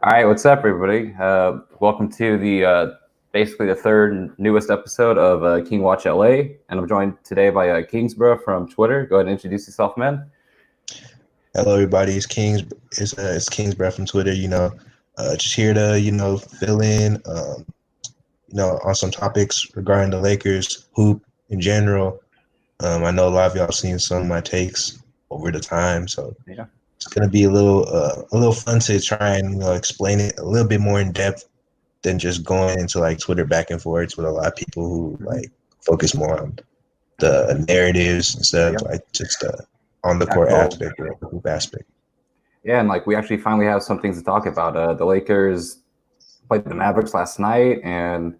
All right, what's up, everybody? Welcome to the basically the third newest episode of King Watch LA, and I'm joined today by Kingsborough from Twitter. Go ahead and introduce yourself, man. Hello, everybody. It's Kingsborough from Twitter. Just here to fill in, on some topics regarding the Lakers hoop in general. I know a lot of y'all seen some of my takes over the time, so Yeah. It's gonna be a little fun to try and explain it a little bit more in depth than just going into like Twitter back and forth with a lot of people who like focus more on the narratives instead of like just on the court aspect or the hoop aspect. Yeah, and like we actually finally have some things to talk about. The Lakers played the Mavericks last night, and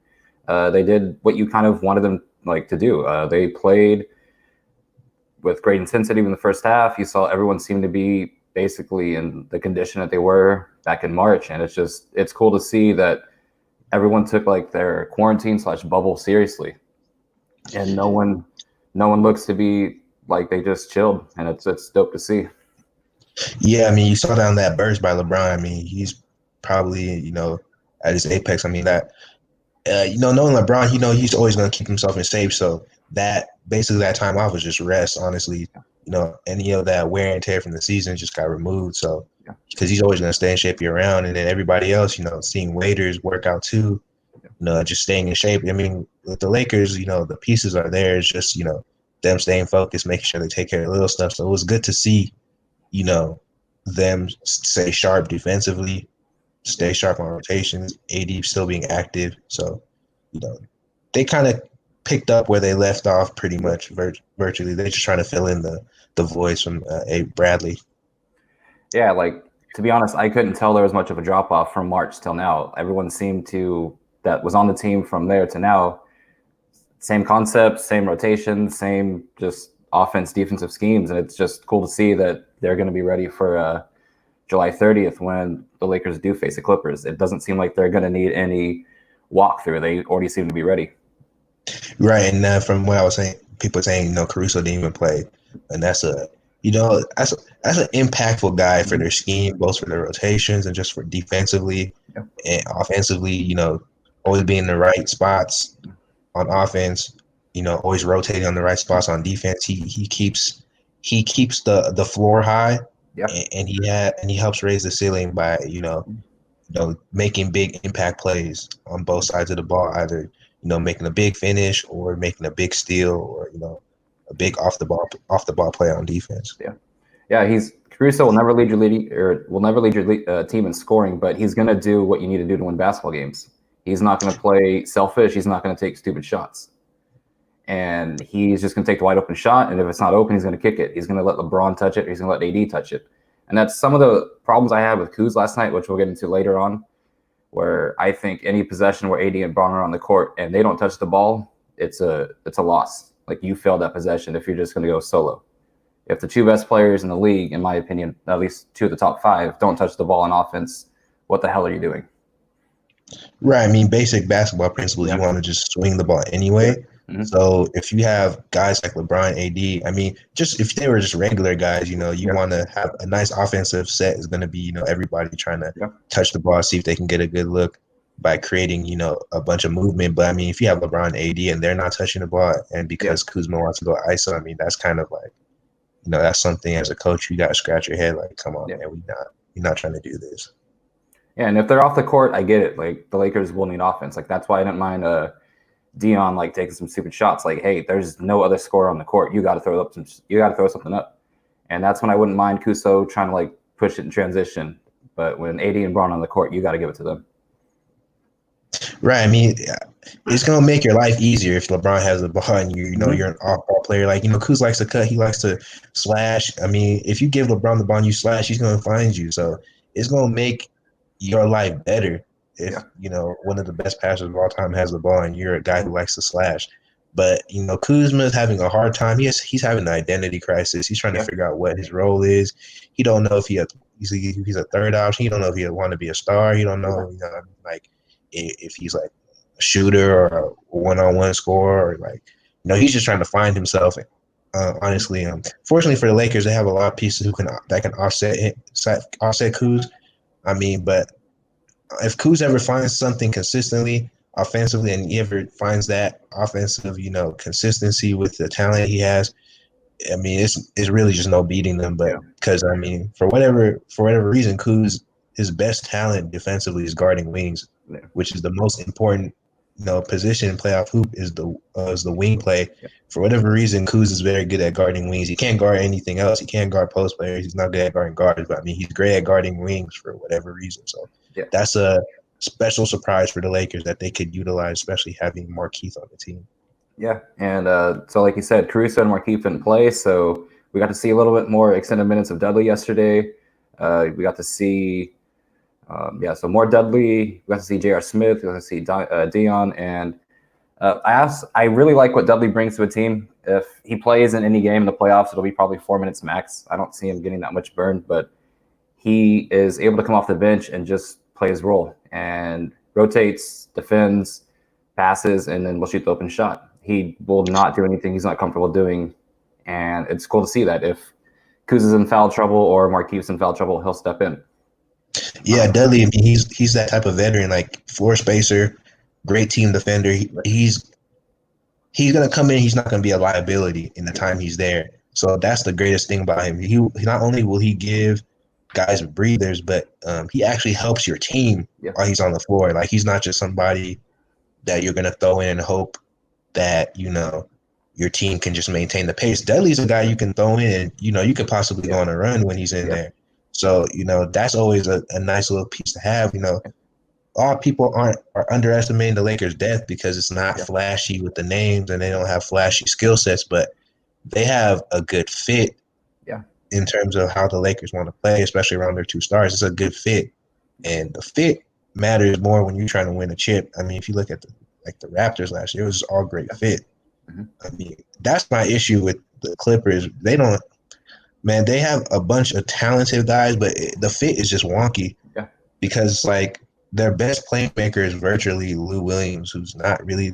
they did what you kind of wanted them like to do. They played with great intensity in the first half. You saw everyone seem to be basically in the condition that they were back in March. And it's cool to see that everyone took like their quarantine / bubble seriously. And no one looks to be like they just chilled, and it's dope to see. Yeah, I mean, you saw down that burst by LeBron. I mean, he's probably, at his apex. I mean, that, knowing LeBron, he's always going to keep himself in shape. So that basically that time off was just rest, honestly. Any of that wear and tear from the season just got removed. So because he's always going to stay in shape year round, and then everybody else, seeing waiters work out too, just staying in shape. I mean, with the Lakers, the pieces are there. It's just them staying focused, making sure they take care of the little stuff. So it was good to see, them stay sharp defensively, stay sharp on rotations. AD still being active, so they kind of picked up where they left off pretty much virtually. They're just trying to fill in the voids from Bradley. Yeah, like to be honest, I couldn't tell there was much of a drop off from March till now. Everyone seemed to that was on the team from there to now. Same concept, same rotation, same just offense, defensive schemes, and it's just cool to see that they're going to be ready for July 30th when the Lakers do face the Clippers. It doesn't seem like they're going to need any walkthrough. They already seem to be ready. Right, and from what I was saying, people saying Caruso didn't even play, and that's an impactful guy for their scheme, both for their rotations and just for defensively and offensively. Always being in the right spots on offense. Always rotating on the right spots on defense. He keeps the floor high, and he helps raise the ceiling by making big impact plays on both sides of the ball, either making a big finish or making a big steal or a big off the ball play on defense. Yeah. Caruso will never lead your team in scoring, but he's going to do what you need to do to win basketball games. He's not going to play selfish. He's not going to take stupid shots. And he's just going to take the wide open shot. And if it's not open, he's going to kick it. He's going to let LeBron touch it. Or he's going to let AD touch it. And that's some of the problems I had with Kuz last night, which we'll get into later on, where I think any possession where AD and LeBron are on the court and they don't touch the ball, it's a loss. Like you failed that possession if you're just going to go solo. If the two best players in the league, in my opinion, at least two of the top five, don't touch the ball on offense, what the hell are you doing? Right. I mean, basic basketball principles, you want to just swing the ball anyway. Mm-hmm. So if you have guys like LeBron, AD, I mean, just if they were just regular guys, you want to have a nice offensive set is going to be, everybody trying to touch the ball, see if they can get a good look by creating, a bunch of movement. But I mean, if you have LeBron, AD, and they're not touching the ball, and because Kuzma wants to go ISO, I mean, that's kind of like, that's something as a coach you got to scratch your head like, come on, man, we're not trying to do this. Yeah, and if they're off the court, I get it. Like the Lakers will need offense. Like that's why I didn't mind Dion like taking some stupid shots. Like, hey, there's no other scorer on the court. You got to throw something up, and that's when I wouldn't mind Kuso trying to like push it in transition. But when AD and Braun on the court, you got to give it to them. Right. I mean, it's gonna make your life easier if LeBron has the ball and you're an off-ball player. Like Kuz likes to cut, he likes to slash. I mean, if you give LeBron the ball and you slash, he's gonna find you. So it's gonna make your life better if one of the best passers of all time has the ball and you're a guy who likes to slash. But Kuzma's having a hard time. He's having an identity crisis. He's trying to figure out what his role is. He don't know if he's a third option. He don't know if he want to be a star. He don't know like if he's like a shooter or a one-on-one scorer or like he's just trying to find himself. Honestly, fortunately for the Lakers, they have a lot of pieces that can offset Kuz. I mean, but if Kuz ever finds something consistently offensively, and he ever finds that offensive, consistency with the talent he has, I mean, it's really just no beating them. But Yeah. because I mean, for whatever reason, Kuz, his best talent defensively is guarding wings, Yeah. which is the most important position in playoff hoop is the wing play. Yeah. For whatever reason, Kuz is very good at guarding wings. He can't guard anything else. He can't guard post players. He's not good at guarding guards. But I mean, he's great at guarding wings for whatever reason. So Yeah. that's a special surprise for the Lakers that they could utilize, especially having Markeith on the team. Yeah, and so like you said, Caruso and Markieff didn't play, so we got to see a little bit more extended minutes of Dudley yesterday. We got to see, so more Dudley. We got to see J.R. Smith. We got to see Dion, and I really like what Dudley brings to a team. If he plays in any game in the playoffs, it'll be probably 4 minutes max. I don't see him getting that much burn, but he is able to come off the bench and just play his role and rotates, defends, passes, and then will shoot the open shot. He will not do anything he's not comfortable doing, and it's cool to see that. If Kuz is in foul trouble or Markeith's in foul trouble, he'll step in. Yeah, Dudley. I mean, he's that type of veteran, like floor spacer, great team defender. He's gonna come in. He's not gonna be a liability in the time he's there. So that's the greatest thing about him. He not only will he give guys breathers, but he actually helps your team while he's on the floor. Like he's not just somebody that you're gonna throw in and hope that your team can just maintain the pace. Dudley's a guy you can throw in and you could possibly go on a run when he's in there. So that's always a nice little piece to have. A lot of people are underestimating the Lakers' depth because it's not flashy with the names and they don't have flashy skill sets, but they have a good fit in terms of how the Lakers want to play, especially around their two stars. It's a good fit, and the fit matters more when you're trying to win a chip. I mean, if you look at the Raptors last year, it was all great fit. Mm-hmm. I mean, that's my issue with the Clippers. They have a bunch of talented guys, but the fit is just wonky because their best playmaker is virtually Lou Williams, who's not really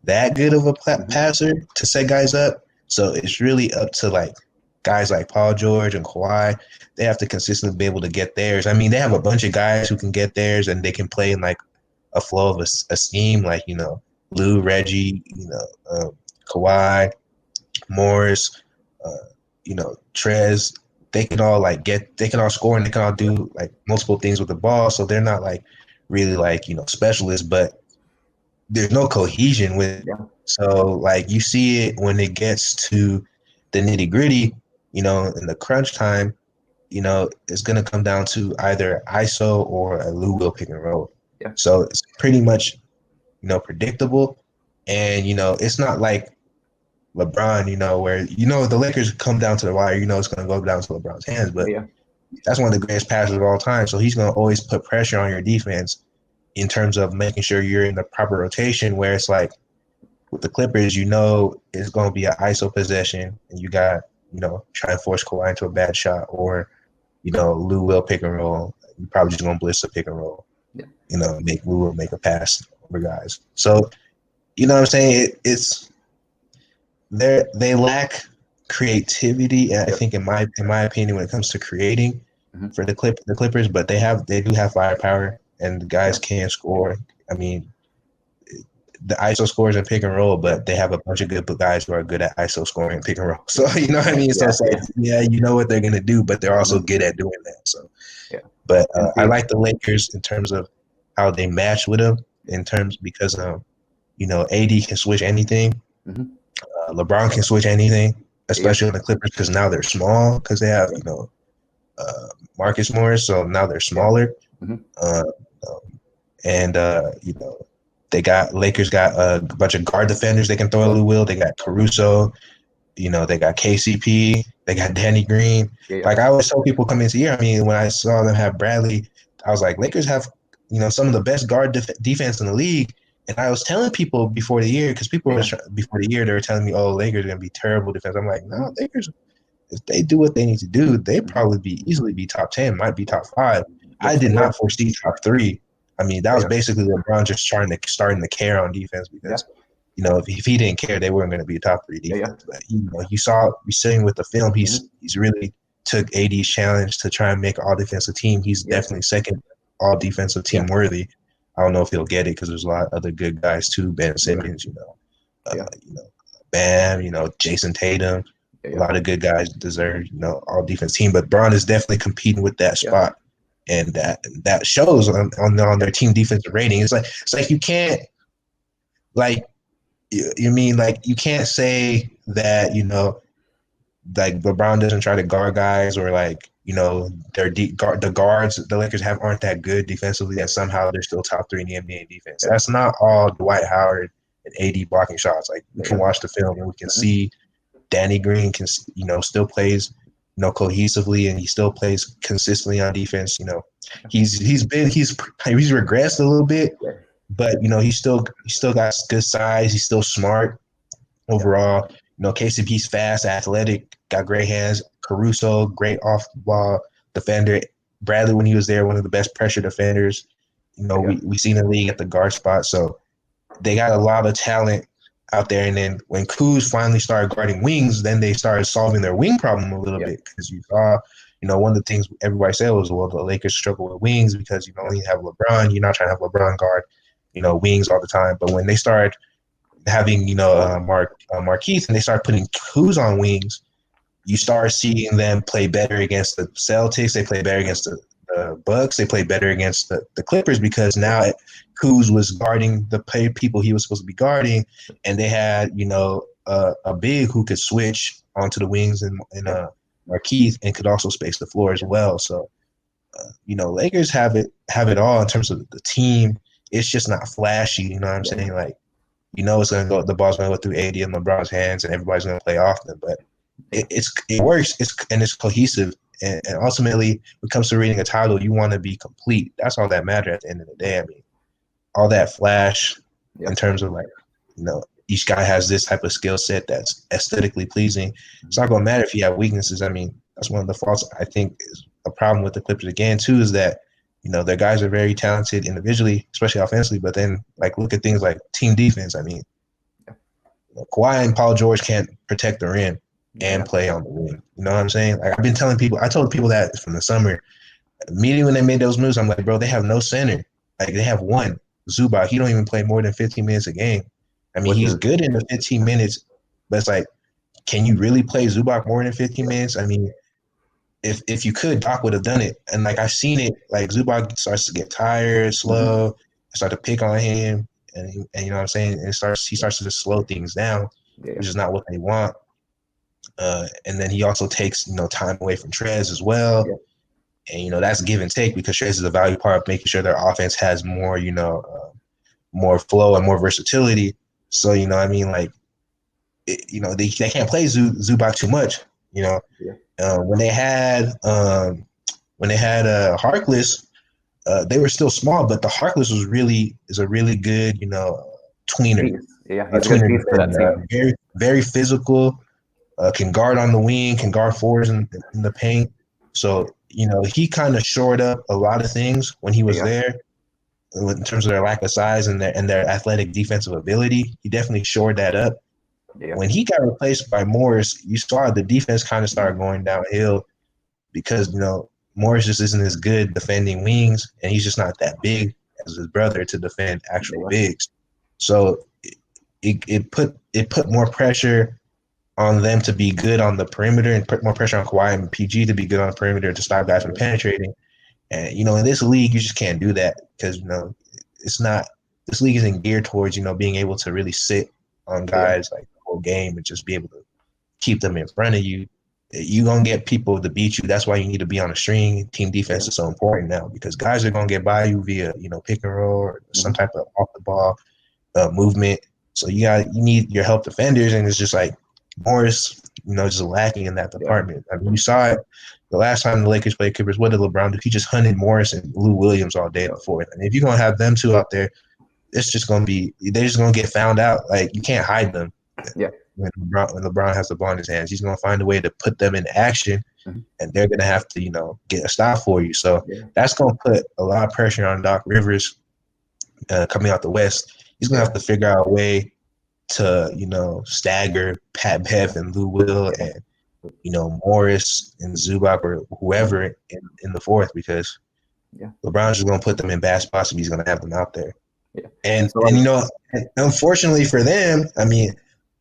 that good of a passer to set guys up. So it's really up to guys like Paul George and Kawhi. They have to consistently be able to get theirs. I mean, they have a bunch of guys who can get theirs and they can play in a flow of a scheme, Lou, Reggie, Kawhi, Morris, Trez. They can all they can all score and they can all do multiple things with the ball. So they're not really specialists, but there's no cohesion with it. So you see it when it gets to the nitty gritty, in the crunch time, it's going to come down to either ISO or a Lou Will pick and roll. Yeah. So it's pretty much, predictable. And, it's not like LeBron, where, the Lakers come down to the wire, it's going to go down to LeBron's hands. But that's one of the greatest passers of all time. So he's going to always put pressure on your defense in terms of making sure you're in the proper rotation, where it's with the Clippers, it's going to be an ISO possession and you got, try and force Kawhi into a bad shot or, Lou Will pick and roll. You're probably just going to blitz a pick and roll. Make Lou Will make a pass over guys. So, what I'm saying? They lack creativity, and I think in my opinion, when it comes to creating for the Clippers, but they do have firepower and the guys can score. I mean, the ISO scores and pick and roll, but they have a bunch of good guys who are good at ISO scoring and pick and roll. So you know what I mean? So it's you know what they're gonna do, but they're also good at doing that. So but I like the Lakers in terms of how they match with them because AD can switch anything. LeBron can switch anything, especially on the Clippers because now they're small because they have Marcus Morris, so now they're smaller. Lakers got a bunch of guard defenders they can throw at Lou Will. They got Caruso, they got KCP, they got Danny Green. I always tell people coming into the year, I mean, when I saw them have Bradley, I was like, Lakers have, some of the best guard defense in the league. And I was telling people before the year, because people were before the year, they were telling me, oh, Lakers are going to be terrible defense. I'm like, no, Lakers, if they do what they need to do, they'd probably easily be top 10, might be top 5. I did not foresee top 3. I mean, that was basically LeBron just starting to care on defense because, if he didn't care, they weren't going to be a top 3 defense. But you saw seeing with the film, he's really took AD's challenge to try and make all defensive team. He's definitely second all defensive team worthy. I don't know if he'll get it because there's a lot of other good guys too. Ben Simmons, Bam, Jason Tatum. A lot of good guys deserve, all defense team. But Bron is definitely competing with that spot, and that shows on their team defensive rating. It's like you can't you can't say that like LeBron doesn't try to guard guys, or the guards the Lakers have aren't that good defensively, and somehow they're still top 3 in the NBA in defense. That's not all Dwight Howard and AD blocking shots. Like, we can watch the film and we can see Danny Green can still plays cohesively, and he still plays consistently on defense. He's regressed a little bit, but he's still got good size. He's still smart overall. KCP's fast, athletic, got great hands. Caruso, great off-ball defender. Bradley, when he was there, one of the best pressure defenders. We seen the league at the guard spot. So they got a lot of talent out there. And then when Kuz finally started guarding wings, then they started solving their wing problem a little bit, because you saw, one of the things everybody said was, well, the Lakers struggle with wings because you only have LeBron. You're not trying to have LeBron guard, wings all the time. But when they started having, Markeith, and they started putting Kuz on wings, you start seeing them play better against the Celtics. They play better against the Bucks. They play better against the Clippers, because now Kuz was guarding the people he was supposed to be guarding, and they had a big who could switch onto the wings, and Markeith, and could also space the floor as well. So Lakers have it all in terms of the team. It's just not flashy. You know what I'm saying? Like, it's gonna go. The ball's gonna go through AD and LeBron's hands, and everybody's gonna play off them. But it works. It's cohesive. And ultimately, when it comes to winning a title, you want to be complete. That's all that matters at the end of the day. I mean, all that flash in terms of each guy has this type of skill set that's aesthetically pleasing. It's not going to matter if you have weaknesses. I mean, that's one of the faults I think is a problem with the Clippers again too, is that their guys are very talented individually, especially offensively. But then look at things like team defense. I mean, Kawhi and Paul George can't protect the rim and play on the wing. You know what I'm saying? Like, I told people that from the summer. Immediately when they made those moves, I'm like, bro, they have no center. Like, they have one, Zubac. He don't even play more than 15 minutes a game. I mean, he's good in the 15 minutes, but it's like, can you really play Zubac more than 15 minutes? I mean, if you could, Doc would have done it. And I've seen it. Like, Zubac starts to get tired, slow, start to pick on him, and you know what I'm saying? And he starts to just slow things down, which is not what they want. And then he also takes time away from Trez as well, and that's give and take, because Trez is a value part of making sure their offense has more more flow and more versatility. So they can't play Zubac too much. When they had Harkless, they were still small, but the Harkless is a really good tweener. He's a good piece for that team. Very, very physical. Can guard on the wing, can guard forwards in the paint. So, he kind of shored up a lot of things when he was there, in terms of their lack of size and their athletic defensive ability. He definitely shored that up. When he got replaced by Morris, you saw the defense kind of started going downhill, because, Morris just isn't as good defending wings, and he's just not that big as his brother to defend actual bigs. So it put more pressure on them to be good on the perimeter, and put more pressure on Kawhi and PG to be good on the perimeter to stop guys from penetrating. And, in this league, you just can't do that, because, this league isn't geared towards, being able to really sit on guys the whole game and just be able to keep them in front of you. You're going to get people to beat you. That's why you need to be on a string. Team defense is so important now, because guys are going to get by you via, pick and roll or some type of off the ball movement. So you need your help defenders, and it's just like Morris, just lacking in that department. I mean, you saw it the last time the Lakers played Clippers. What did LeBron do? He just hunted Morris and Lou Williams all day before. And if you're going to have them two out there, it's just going to be – they're just going to get found out. Like, you can't hide them. When LeBron has the ball in his hands, he's going to find a way to put them in action, and they're going to have to, get a stop for you. So that's going to put a lot of pressure on Doc Rivers coming out the West. He's going to have to figure out a way to, stagger Pat Bev and Lou Will and, Morris and Zubac or whoever in the fourth, because Yeah. LeBron's just going to put them in bad spots if he's going to have them out there. Yeah. And So, like, you know, unfortunately for them, I mean,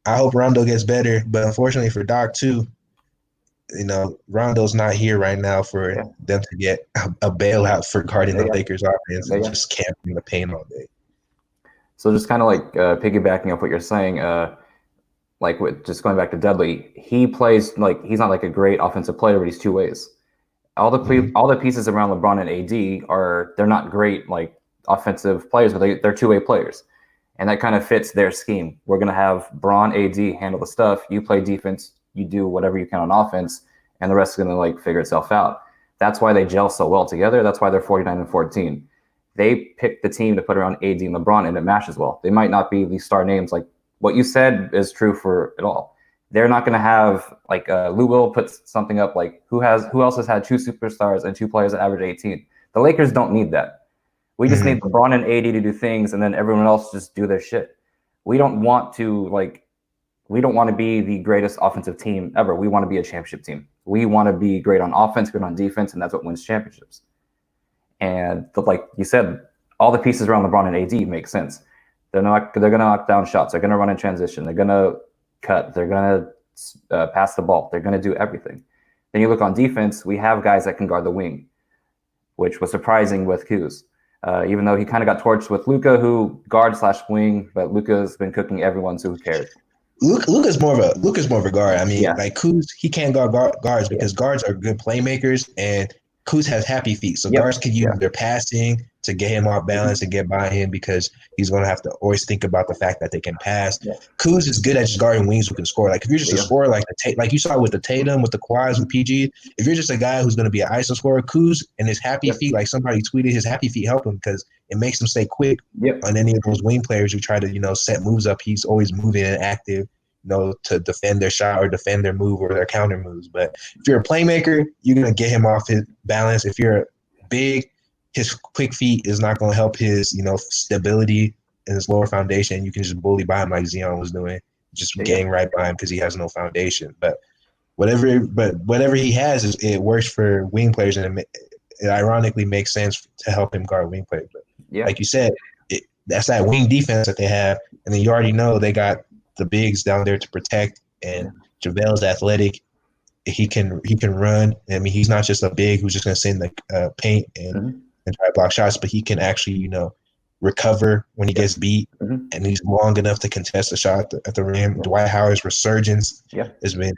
I hope Rondo gets better, but unfortunately for Doc too, you know, Rondo's not here right now for yeah, them to get a bailout for guarding yeah, the yeah, Lakers offense yeah, and yeah. just camping in the paint all day. So just kind of like piggybacking off what you're saying, like with just going back to Dudley, he plays like he's not like a great offensive player, but he's two ways. Mm-hmm. All the pieces around LeBron and AD are they're not great like offensive players, but they're two-way players, and that kind of fits their scheme. We're gonna have Bron, AD handle the stuff. You play defense, you do whatever you can on offense, and the rest is gonna like figure itself out. That's why they gel so well together. That's why they're 49-14. They picked the team to put around AD and LeBron, and it matches well. They might not be these star names like what you said is true for it all. They're not going to have like Lou Will puts something up like who else has had two superstars and two players that average 18. The Lakers don't need that. We just Mm-hmm. need LeBron and AD to do things, and then everyone else just do their shit. We don't want to like we don't want to be the greatest offensive team ever. We want to be a championship team. We want to be great on offense, good on defense, and that's what wins championships. And like you said, all the pieces around LeBron and AD make sense. They're going to knock down shots. They're going to run in transition. They're going to cut. They're going to pass the ball. They're going to do everything. Then you look on defense. We have guys that can guard the wing, which was surprising with Kuz. Even though he kind of got torched with Luka, who guard / wing, but Luka's been cooking everyone, so who cares? Luka's more of a guard. I mean, Yeah. like Kuz, he can't guard guards because Yeah. guards are good playmakers, and Kuz has happy feet, so Yep. guards can use Yeah. their passing to get him off balance and get by him because he's going to have to always think about the fact that they can pass. Yeah. Kuz is good at just guarding wings who can score. Like if you're just a Yeah. scorer, like you saw with the Tatum, with the Kawhis, with PG, if you're just a guy who's going to be an ISO scorer, Kuz and his happy Yeah. feet, like somebody tweeted, his happy feet help him because it makes him stay quick Yep. on any of those wing players who try to, you know, set moves up. He's always moving and active, you know, to defend their shot or defend their move or their counter moves. But if you're a playmaker, you're going to get him off his balance. If you're big, his quick feet is not going to help his, you know, stability in his lower foundation. You can just bully by him like Zion was doing, just getting right by him because he has no foundation. But whatever he has, it works for wing players, and it ironically makes sense to help him guard wing players. But like you said, that's that wing defense that they have, and then you already know they got the bigs down there to protect, and JaVale's athletic. He can run. I mean, he's not just a big who's just going to sit in the paint and try to block shots, but he can actually, you know, recover when he gets beat, and he's long enough to contest a shot at the rim. Dwight Howard's resurgence has been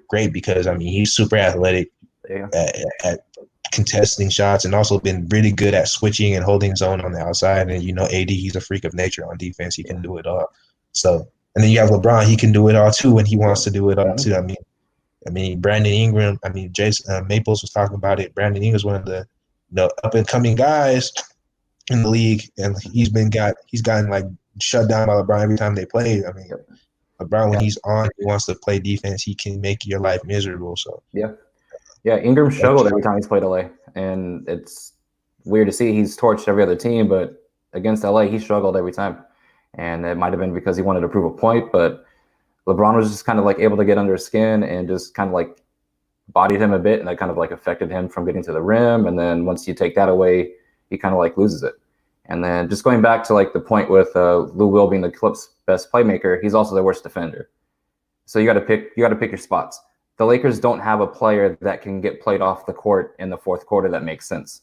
great because, I mean, he's super athletic at contesting shots and also been really good at switching and holding zone on the outside. And, you know, AD, he's a freak of nature on defense. He can do it all. So, and then you have LeBron. He can do it all too when he wants to do it all too. I mean, Brandon Ingram. I mean, Jason Maples was talking about it. Brandon Ingram's one of the, you know, up and coming guys in the league, and he's gotten like shut down by LeBron every time they play. I mean, LeBron when he's on, he wants to play defense. He can make your life miserable. So Ingram struggled every time he's played LA, and it's weird to see. He's torched every other team, but against LA, he struggled every time, and it might have been because he wanted to prove a point, but LeBron was just kind of like able to get under his skin and just kind of like bodied him a bit, and that kind of like affected him from getting to the rim. And then once you take that away, he kind of like loses it. And then just going back to like the point with Lou Will being the Clips' best playmaker, he's also their worst defender. So you got to pick your spots. The Lakers don't have a player that can get played off the court in the fourth quarter that makes sense.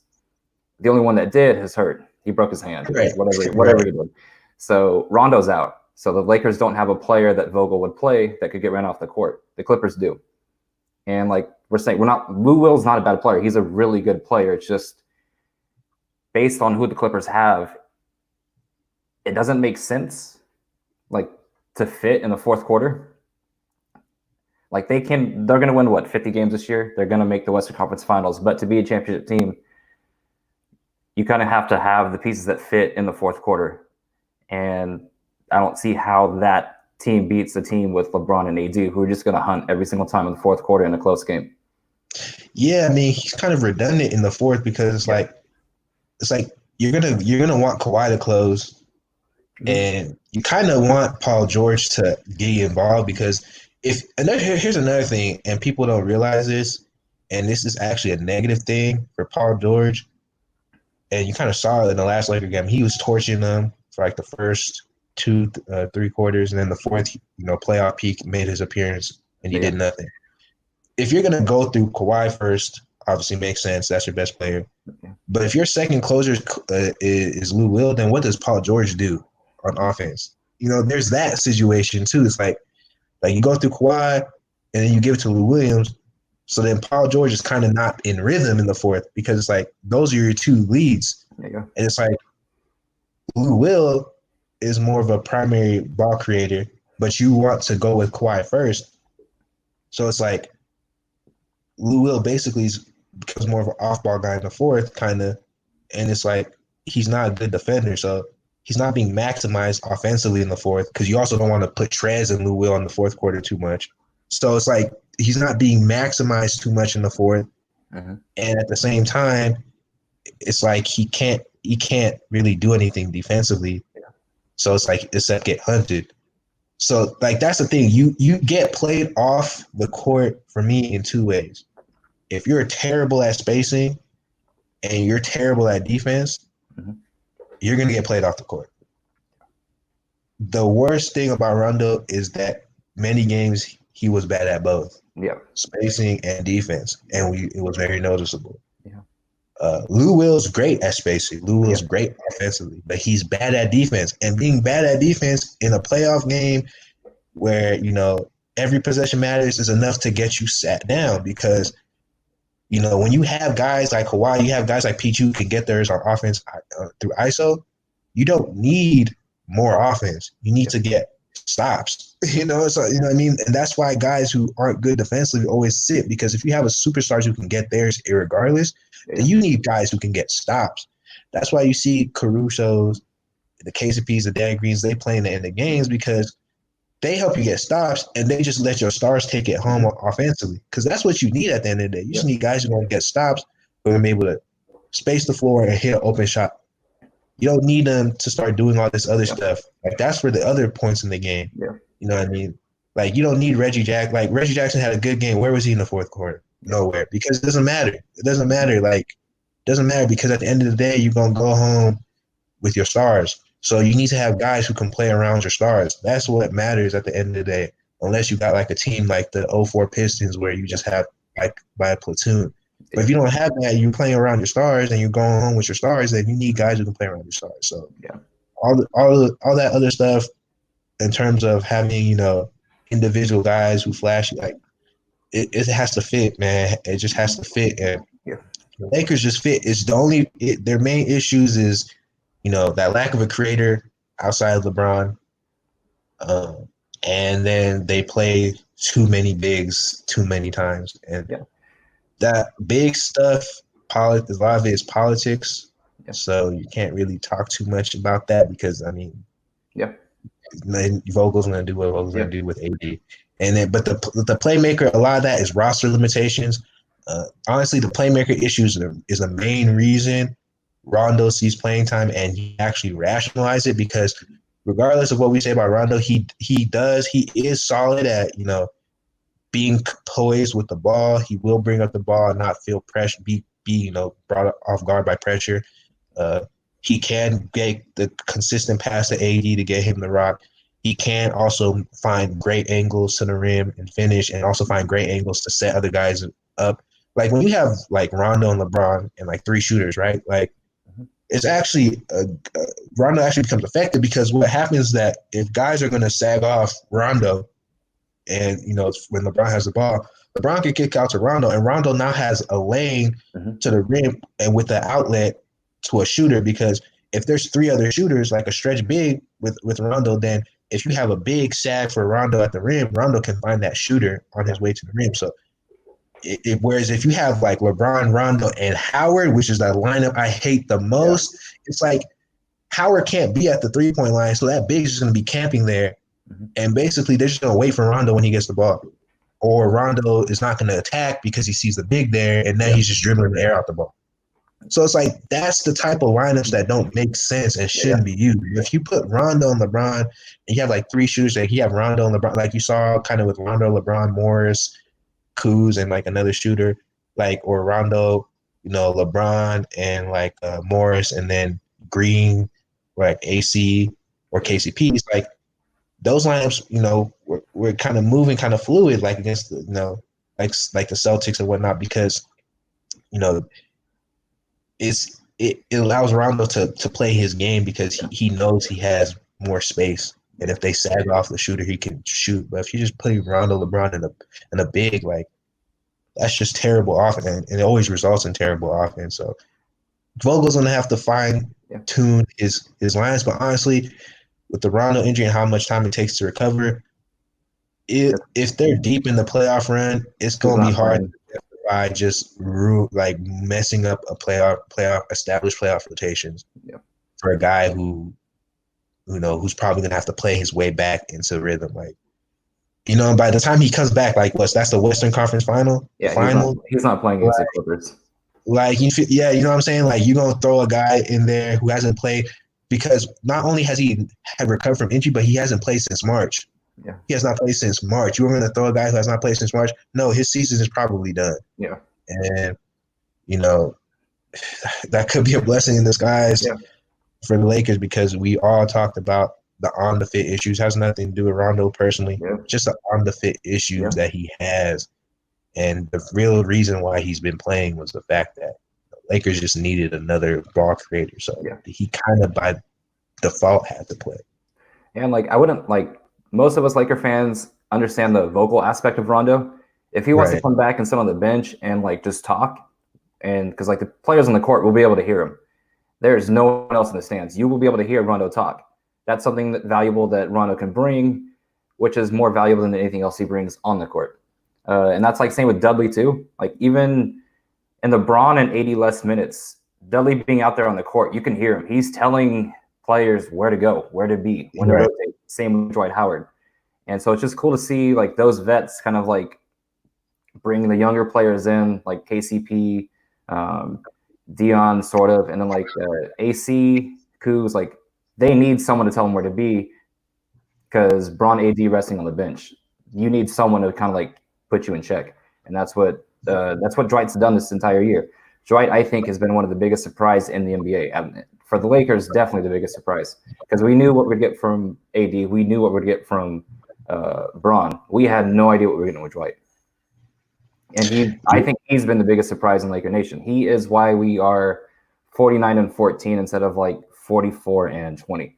The only one that did is hurt. He broke his hand. Whatever he did. So Rondo's out. So the Lakers don't have a player that Vogel would play that could get ran off the court. The Clippers do. And like we're saying, Lou Will's not a bad player. He's a really good player. It's just based on who the Clippers have, it doesn't make sense like to fit in the fourth quarter. Like they're going to win what, 50 games this year? They're going to make the Western Conference Finals, but to be a championship team, you kind of have to have the pieces that fit in the fourth quarter. And I don't see how that team beats a team with LeBron and AD, who are just going to hunt every single time in the fourth quarter in a close game. Yeah, I mean, he's kind of redundant in the fourth because it's like you're gonna want Kawhi to close, and you kind of want Paul George to get involved because here's another thing, and people don't realize this, and this is actually a negative thing for Paul George. And you kind of saw it in the last Laker game. He was torching them for like the first two, 3 quarters, and then the fourth, playoff peak made his appearance, and he Yeah. did nothing. If you're gonna go through Kawhi first, obviously makes sense. That's your best player. Okay. But if your second closer is Lou Will, then what does Paul George do on offense? There's that situation too. It's like you go through Kawhi, and then you give it to Lou Williams. So then Paul George is kind of not in rhythm in the fourth because it's like those are your two leads. There you go. And it's like Lou Will is more of a primary ball creator, but you want to go with Kawhi first. So it's like Lou Will basically becomes more of an off-ball guy in the fourth, kind of, and it's like he's not a good defender, so he's not being maximized offensively in the fourth because you also don't want to put Trez and Lou Will in the fourth quarter too much. So it's like he's not being maximized too much in the fourth, and at the same time, it's like he can't really do anything defensively. So it's like except get hunted. So like that's the thing. You get played off the court for me in two ways. If you're terrible at spacing and you're terrible at defense, you're gonna get played off the court. The worst thing about Rondo is that many games he was bad at both. Yeah. Spacing and defense, and it was very noticeable. Yeah. Lou Will's great at spacing. Lou Will's great offensively, but he's bad at defense. And being bad at defense in a playoff game where, every possession matters is enough to get you sat down because, when you have guys like Kawhi, you have guys like P2 who can get theirs on offense through ISO, you don't need more offense. You need to get stops. So, you know what I mean? And that's why guys who aren't good defensively always sit, because if you have a superstars who can get theirs irregardless, then you need guys who can get stops. That's why you see Caruso's, the KCPs, the Dan Greens, they play in the end of games because they help you get stops and they just let your stars take it home offensively. Because that's what you need at the end of the day. You just need guys who are going to get stops, who are able to space the floor and hit an open shot. You don't need them to start doing all this other stuff. Like that's for the other points in the game. Yeah. You know what I mean? Like you don't need Reggie Jackson. Like Reggie Jackson had a good game. Where was he in the fourth quarter? Nowhere. Because it doesn't matter. It doesn't matter. Like it doesn't matter because at the end of the day, you're gonna go home with your stars. So you need to have guys who can play around your stars. That's what matters at the end of the day. Unless you got like a team like the 04 Pistons where you just have like by a platoon. But if you don't have that, you're playing around your stars and you're going home with your stars, then you need guys who can play around your stars. So all that other stuff in terms of having, individual guys who flash, like it has to fit, man. It just has to fit. And the Lakers just fit. It's the their main issues is, that lack of a creator outside of LeBron. And then they play too many bigs too many times. And that big stuff, a lot of it is politics. So you can't really talk too much about that because, Vogel's going to do what Vogel's going to do with AD. But the playmaker, a lot of that is roster limitations. Honestly, the playmaker issues is the main reason Rondo sees playing time, and he actually rationalized it because regardless of what we say about Rondo, he is solid at, being poised with the ball. He will bring up the ball and not feel pressure, be brought off guard by pressure. He can get the consistent pass to AD to get him the rock. He can also find great angles to the rim and finish, and also find great angles to set other guys up. Like when you have like Rondo and LeBron and like three shooters, right? Like it's actually Rondo actually becomes effective because what happens is that if guys are going to sag off Rondo, and when LeBron has the ball, LeBron can kick out to Rondo, and Rondo now has a lane to the rim and with the outlet to a shooter. Because if there's three other shooters, like a stretch big with Rondo, then if you have a big sag for Rondo at the rim, Rondo can find that shooter on his way to the rim. So whereas if you have like LeBron, Rondo, and Howard, which is that lineup I hate the most, it's like Howard can't be at the 3-point line, so that big is just going to be camping there. And basically, they're just going to wait for Rondo when he gets the ball. Or Rondo is not going to attack because he sees the big there, and then he's just dribbling the air out the ball. So it's like that's the type of lineups that don't make sense and shouldn't be used. If you put Rondo and LeBron, and you have like three shooters, like you have Rondo and LeBron, like you saw kind of with Rondo, LeBron, Morris, Kuz, and like another shooter, like or Rondo, LeBron and like Morris, and then Green, like AC or KCP. It's like those lineups, we're kind of moving, kind of fluid, like against the, like the Celtics and whatnot, because you know it allows Rondo to play his game because he knows he has more space. And if they sag off the shooter, he can shoot. But if you just play Rondo, LeBron in a big, like, that's just terrible offense, and it always results in terrible offense. So Vogel's gonna have to fine tune his lines. But honestly, with the Rondo injury and how much time it takes to recover, if they're deep in the playoff run, it's gonna be hard to justify just messing up a established playoff rotations for a guy who's probably gonna have to play his way back into rhythm. Like, by the time he comes back, that's the Western Conference final. Yeah, he's not playing against the Clippers. Like, you know what I'm saying? Like, you're going to throw a guy in there who hasn't played, because not only has he had recovered from injury, but he hasn't played since March. Yeah. He has not played since March. You were going to throw a guy who has not played since March? No, his season is probably done. Yeah. And, that could be a blessing in disguise for the Lakers, because we all talked about the on-the-fit issues. Has nothing to do with Rondo personally. Yeah. Just the on-the-fit issues that he has. And the real reason why he's been playing was the fact that the Lakers just needed another ball creator. So he kind of by default had to play. And I wouldn't most of us Laker fans understand the vocal aspect of Rondo. If he wants to come back and sit on the bench and just talk, and because the players on the court will be able to hear him. There's no one else in the stands. You will be able to hear Rondo talk. That's something valuable that Rondo can bring, which is more valuable than anything else he brings on the court. And that's same with Dudley too. Even in the Braun and 80 less minutes, Dudley being out there on the court, you can hear him. He's telling players where to go, where to be, when to rotate. Same with Dwight Howard. And so it's just cool to see those vets kind of bring the younger players in, like KCP, Dion sort of, and then AC, Kuz, they need someone to tell them where to be, because Braun, AD resting on the bench. You need someone to kind of put you in check, and that's what Dwight's done this entire year. Dwight, I think, has been one of the biggest surprise in the NBA. For the Lakers, definitely the biggest surprise, because we knew what we'd get from AD. We knew what we'd get from Braun. We had no idea what we were getting with Dwight. And I think he's been the biggest surprise in Laker Nation. He is why we are 49-14 instead of 44-20.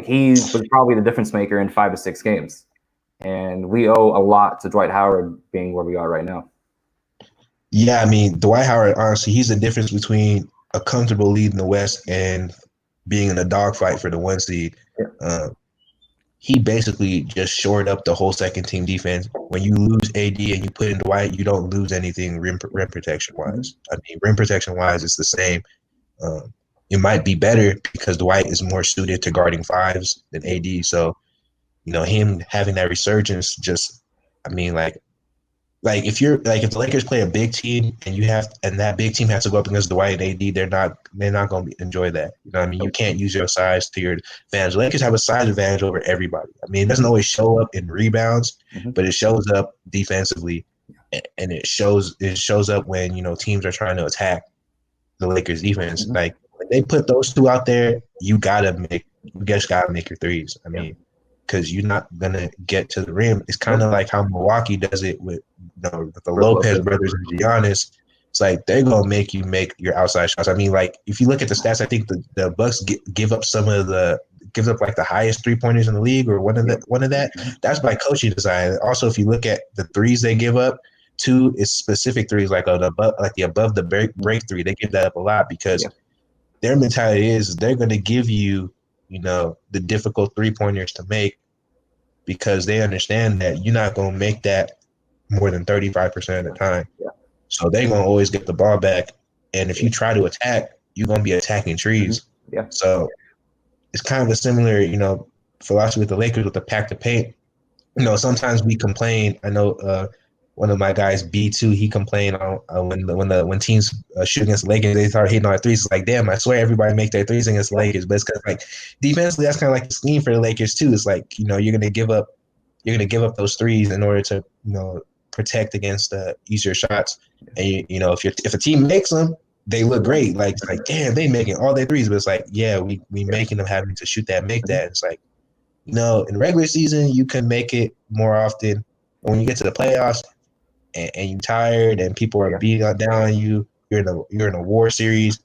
He was probably the difference maker in 5 to 6 games. And we owe a lot to Dwight Howard being where we are right now. Yeah, Dwight Howard, honestly, he's the difference between a comfortable lead in the West and being in a dogfight for the 1 seed. Yeah. He basically just shored up the whole second-team defense. When you lose AD and you put in Dwight, you don't lose anything rim protection-wise. Rim protection-wise, it's the same. It might be better because Dwight is more suited to guarding 5s than AD. So, him having that resurgence just, if the Lakers play a big team and that big team has to go up against Dwight and AD, they're not going to enjoy that. You can't use your size to your advantage. The Lakers have a size advantage over everybody. It doesn't always show up in rebounds, but it shows up defensively, and it shows up when teams are trying to attack the Lakers defense. When they put those two out there, you just gotta make your threes. Because you're not gonna get to the rim. It's kind of like how Milwaukee does it with the Lopez brothers and Giannis. It's they're gonna make you make your outside shots. If you look at the stats, I think the Bucks give up the highest 3-pointers in the league, or one of that. That's by coaching design. Also, if you look at the threes they give up, 2 is specific threes, the above the break 3. They give that up a lot because their mentality is they're gonna give you the difficult 3-pointers to make, because they understand that you're not going to make that more than 35% of the time. Yeah. So they're going to always get the ball back. And if you try to attack, you're going to be attacking trees. Mm-hmm. Yeah. So it's kind of a similar, philosophy with the Lakers with the pack to paint. Sometimes we complain. I know one of my guys, B2, he complained when teams shoot against the Lakers, they start hitting our threes. It's damn, I swear everybody make their threes against the Lakers. But it's because defensively, that's kind of the scheme for the Lakers too. It's you're gonna give up those threes in order to protect against easier shots. And if a team makes them, they look great. Like it's like, damn, they making all their threes, but it's like, yeah, we making them having to shoot that, make that. It's like, in regular season you can make it more often. But when you get to the playoffs and you're tired and people are beating down on you, you're in a war series.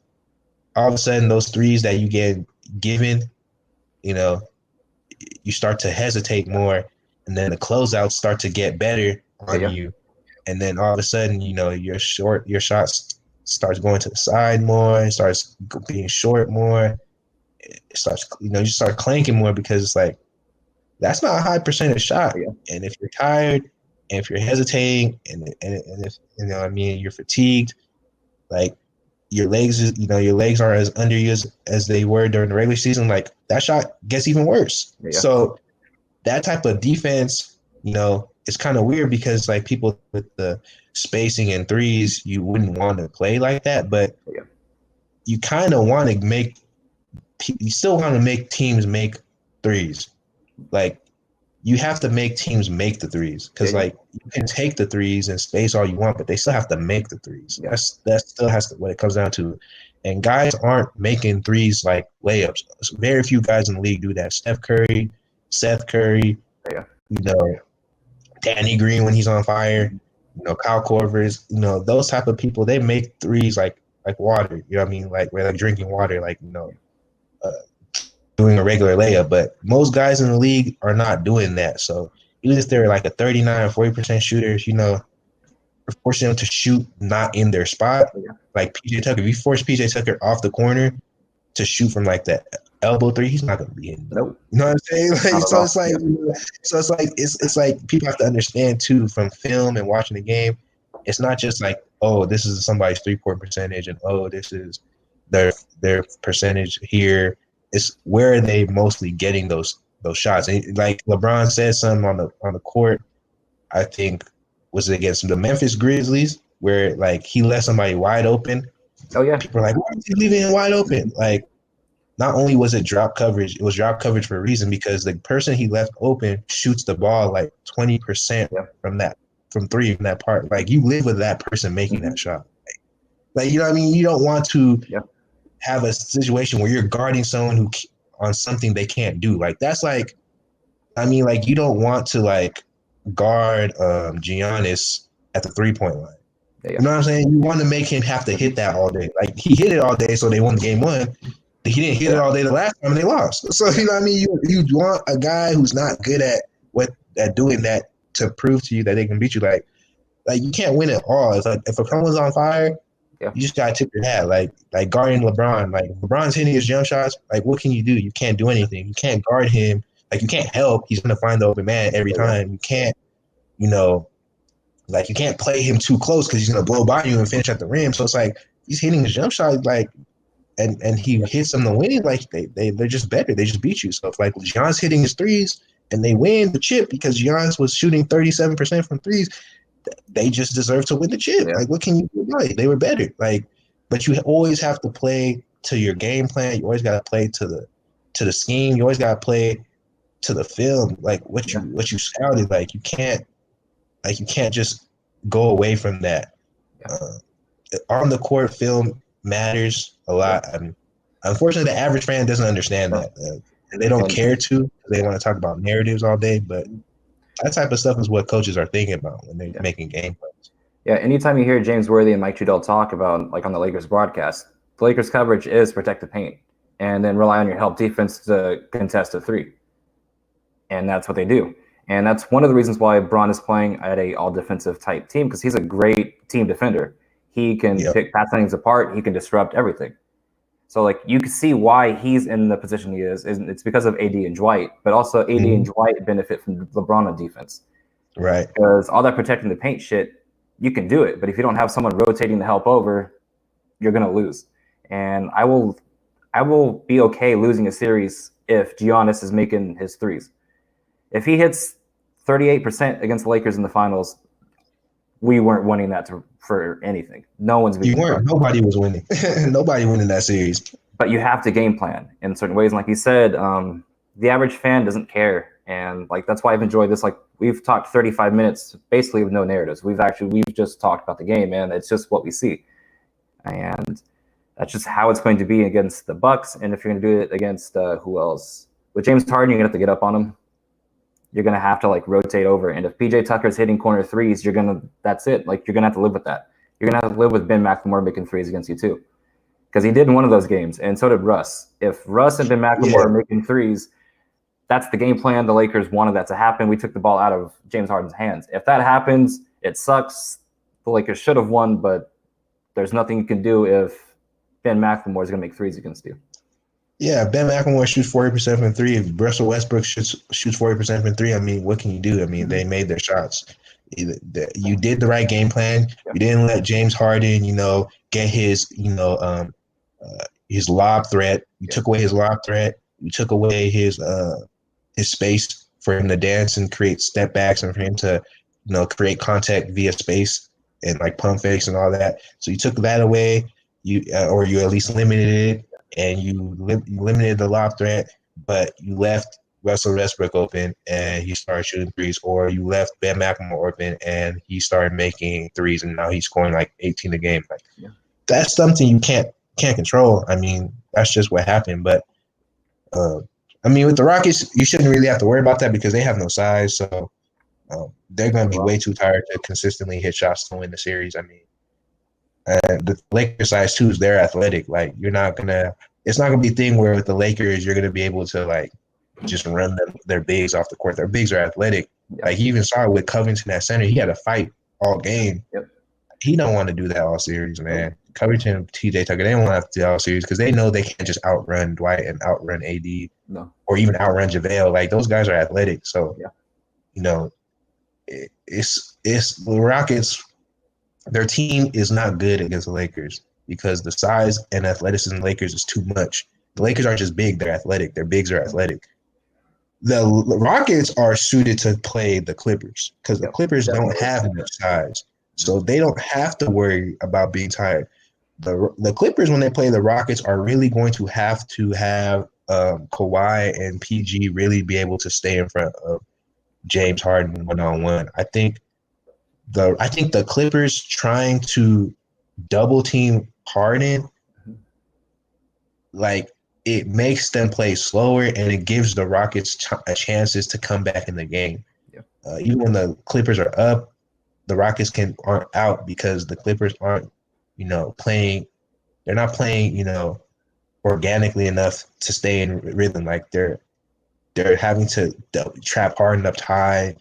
All of a sudden, those threes that you get given, you start to hesitate more, and then the closeouts start to get better on you, and then all of a sudden, your shots starts going to the side more, it starts being short more, it starts, you start clanking more because it's like that's not a high percentage shot, and if you're tired, and if you're hesitating, and if you're fatigued, like your legs aren't as under you as they were during the regular season, like that shot gets even worse. So that type of defense, it's kind of weird because like people with the spacing and threes, you wouldn't want to play like that, but you kind of want to you still want to make teams make threes. Like you have to make teams make the threes because like you can take the threes and space all you want, but they still have to make the threes. That still has to what it comes down to. And guys aren't making threes like layups. Very few guys in the league do that. Steph Curry, Seth Curry, Danny Green when he's on fire, Kyle Korvers, those type of people, they make threes like water. You know what I mean? Like we're like drinking water, like doing a regular layup, but most guys in the league are not doing that. So even if they're like a 39 or 40% shooters, we're forcing them to shoot not in their spot. Like PJ Tucker, if you force PJ Tucker off the corner to shoot from like that elbow three, he's not gonna be in. Nope. You know what I'm saying? It's like people have to understand too from film and watching the game. It's not just like, oh, this is somebody's 3-point percentage and oh, this is their percentage here. It's where are they mostly getting those shots? And like LeBron said something on the court, I think was it against the Memphis Grizzlies, where like he left somebody wide open. Oh yeah. People are like, why is he leaving him wide open? Like, not only was it drop coverage, it was drop coverage for a reason because the person he left open shoots the ball like 20% from three from that part. Like you live with that person making that shot. Like you know what I mean? You don't want to have a situation where you're guarding someone who on something they can't do. Like that's like, I mean, like you don't want to like guard Giannis at the 3-point line. You know what I'm saying? You want to make him have to hit that all day. Like he hit it all day, so they won game one. He didn't hit it all day the last time and they lost. So you know what I mean? You want a guy who's not good at doing that to prove to you that they can beat you. Like you can't win it all. If someone's on fire, you just gotta tip your hat. Like guarding LeBron. Like LeBron's hitting his jump shots. Like what can you do? You can't do anything. You can't guard him. Like you can't help. He's gonna find the open man every time. You can't, like you can't play him too close because he's gonna blow by you and finish at the rim. So it's like he's hitting his jump shot like, and he hits them to win. Like they're just better. They just beat you. So if like Giannis hitting his threes and they win the chip because Giannis was shooting 37% from threes, they just deserve to win the chip. Like what can you do? Like they were better. Like, but you always have to play to your game plan. You always got to play to the scheme. You always got to play to the film. Like what you scouted. Like you can't just go away from that. On the court, film matters a lot. I mean, unfortunately, the average fan doesn't understand that, and they don't care to. They want to talk about narratives all day, but that type of stuff is what coaches are thinking about when they're making game plans. Yeah, anytime you hear James Worthy and Mike Trudell talk about, like on the Lakers broadcast, the Lakers coverage is protect the paint and then rely on your help defense to contest a three. And that's what they do. And that's one of the reasons why Bron is playing at a all-defensive type team, because he's a great team defender. He can pick pass settings apart. He can disrupt everything. So, like, you can see why he's in the position he is. It's because of AD and Dwight, but also AD and Dwight benefit from LeBron on defense. Right. Because all that protecting the paint shit, you can do it. But if you don't have someone rotating the help over, you're going to lose. And I will be okay losing a series if Giannis is making his threes. If he hits 38% against the Lakers in the finals, we weren't winning that for anything. No one's beating. Nobody was winning. Nobody winning that series. But you have to game plan in certain ways. And like you said, the average fan doesn't care. And like that's why I've enjoyed this. Like we've talked 35 minutes basically with no narratives. We've just talked about the game, and it's just what we see. and that's just how it's going to be against the Bucks. And if you're going to do it against who else? With James Harden, you're going to have to get up on him. You're going to have to like rotate over. And if PJ Tucker's hitting corner threes, that's it. Like you're going to have to live with that. You're going to have to live with Ben McLemore making threes against you too. Because he did in one of those games, and so did Russ. If Russ and Ben McLemore are making threes, that's the game plan. The Lakers wanted that to happen. We took the ball out of James Harden's hands. If that happens, it sucks. The Lakers should have won, but there's nothing you can do if Ben McLemore is going to make threes against you. Yeah, Ben McLemore shoots 40% from three. If Russell Westbrook shoots 40% from three, I mean, what can you do? I mean, they made their shots. You did the right game plan. You didn't let James Harden, get his lob threat. You took away his lob threat. You took away his space for him to dance and create step backs and for him to, create contact via space and like pump fakes and all that. So you took that away. You at least limited it. And you limited the lob threat, but you left Russell Westbrook open and he started shooting threes, or you left Ben McLemore open and he started making threes, and now he's scoring like 18 a game. Like that's something you can't control. I mean, that's just what happened. But with the Rockets, you shouldn't really have to worry about that because they have no size, so they're going to be way too tired to consistently hit shots to win the series. I mean. And the Lakers size too is they're athletic. Like it's not gonna be a thing where with the Lakers you're gonna be able to like just run their bigs off the court. Their bigs are athletic. Like you even saw it with Covington at center. He had to fight all game. He don't want to do that all series, man. Covington and TJ Tucker, they don't want to have to do that all series because they know they can't just outrun Dwight and outrun AD or even outrun JaVale. Like those guys are athletic. So it's the Rockets. Their team is not good against the Lakers because the size and athleticism of the Lakers is too much. The Lakers aren't just big, they're athletic. Their bigs are athletic. The Rockets are suited to play the Clippers because the Clippers don't have enough size. So they don't have to worry about being tired. The Clippers, when they play the Rockets, are really going to have Kawhi and PG really be able to stay in front of James Harden one-on-one. I think the Clippers trying to double team Harden, like it makes them play slower and it gives the Rockets chances to come back in the game. Even when the Clippers are up, the Rockets aren't out because the Clippers aren't, playing. They're not playing, organically enough to stay in rhythm. Like they're having to trap Harden up high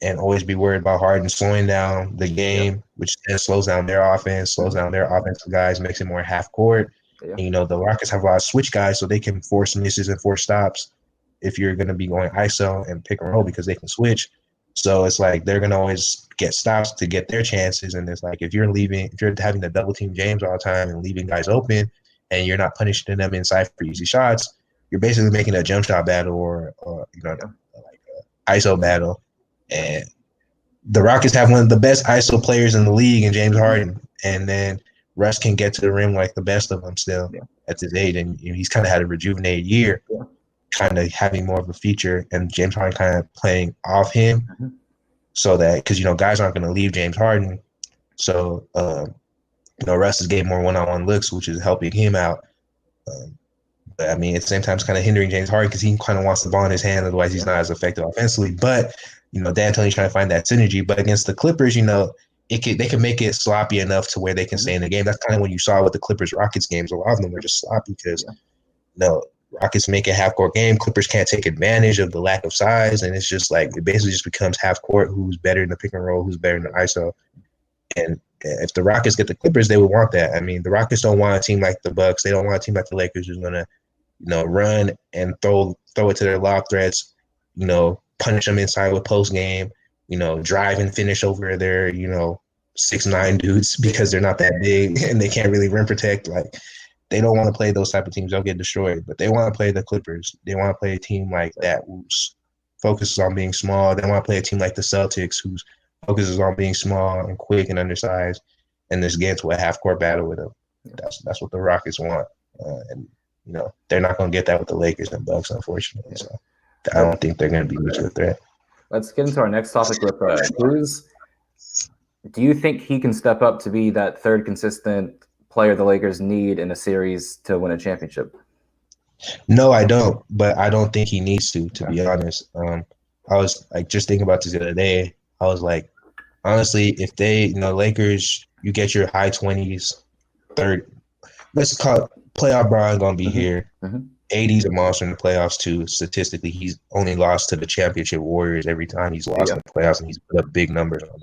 and always be worried about Harden slowing down the game, which then slows down their offense, slows down their offensive guys, makes it more half court. And, the Rockets have a lot of switch guys, so they can force misses and force stops if you're going to be going ISO and pick and roll because they can switch. So it's like they're going to always get stops to get their chances. And it's like if you're having to double team James all the time and leaving guys open and you're not punishing them inside for easy shots, you're basically making a jump shot battle or like a ISO battle. And the Rockets have one of the best ISO players in the league in James Harden. And then Russ can get to the rim like the best of them still at this age. And he's kind of had a rejuvenated year, kind of having more of a feature. And James Harden kind of playing off him so that – because, guys aren't going to leave James Harden. So, Russ is getting more one-on-one looks, which is helping him out. But, at the same time, it's kind of hindering James Harden because he kind of wants the ball in his hand. Otherwise, he's not as effective offensively. But – D'Antoni's trying to find that synergy. But against the Clippers, they can make it sloppy enough to where they can stay in the game. That's kind of what you saw with the Clippers-Rockets games. A lot of them were just sloppy because, Rockets make a half-court game. Clippers can't take advantage of the lack of size, and it's just like it basically just becomes half-court. Who's better in the pick and roll? Who's better in the ISO? And if the Rockets get the Clippers, they would want that. The Rockets don't want a team like the Bucks. They don't want a team like the Lakers who's going to, run and throw it to their lob threats, punish them inside with post game, drive and finish over their, 6'9" dudes because they're not that big and they can't really rim protect. Like they don't want to play those type of teams. They'll get destroyed. But they want to play the Clippers. They want to play a team like that who's focuses on being small. They want to play a team like the Celtics who's focuses on being small and quick and undersized and just get into a half court battle with them. That's what the Rockets want. And they're not going to get that with the Lakers and Bucks, unfortunately. So I don't think they're going to be much of a threat. Let's get into our next topic with Cruz. Do you think he can step up to be that third consistent player the Lakers need in a series to win a championship? No, I don't. But I don't think he needs to be honest. I was like just thinking about this the other day. I was like, honestly, if they, Lakers, you get your high 20s, third, let's call it playoff Brian gonna be here. 80's a monster in the playoffs too. Statistically, he's only lost to the championship Warriors every time he's lost in the playoffs, and he's put up big numbers on them.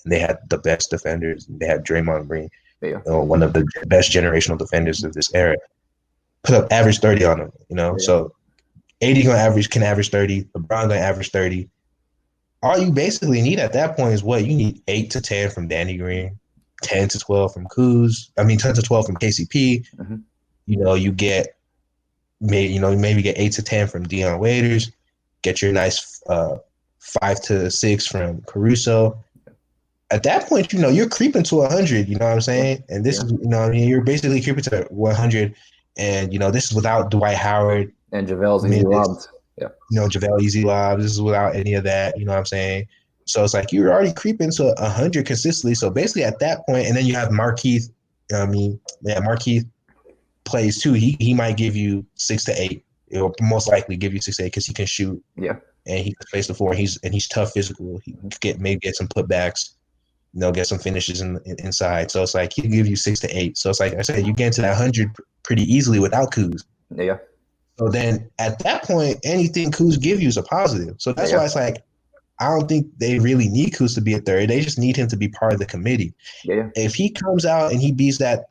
And they had the best defenders. They had Draymond Green, one of the best generational defenders of this era. Put up average 30 on them, So 80 can average 30. LeBron gonna average 30. All you basically need at that point is what you need: 8 to 10 from Danny Green, 10 to 12 from Kuz. 10 to 12 from KCP. You get maybe get 8 to 10 from Deion Waiters. Get your nice 5 to 6 from Caruso. At that point, you're creeping to 100. You know what I'm saying? And this is, you're basically creeping to 100. And this is without Dwight Howard and JaVale's easy lobs. JaVale easy lobs. This is without any of that. You know what I'm saying? So it's like you're already creeping to 100 consistently. So basically at that point, and then you have Markeith. Markeith plays too. He might give you 6 to 8. He'll most likely give you 6 to 8 because he can shoot. Yeah. And he can place the floor. He's tough physical. He can get some putbacks. Get some finishes inside. So it's like he'll give you 6 to 8. So it's like I said, you get into that 100 pretty easily without Kuz. Yeah. So then at that point, anything Kuz give you is a positive. So that's why it's like I don't think they really need Kuz to be a third. They just need him to be part of the committee. Yeah. If he comes out and he beats that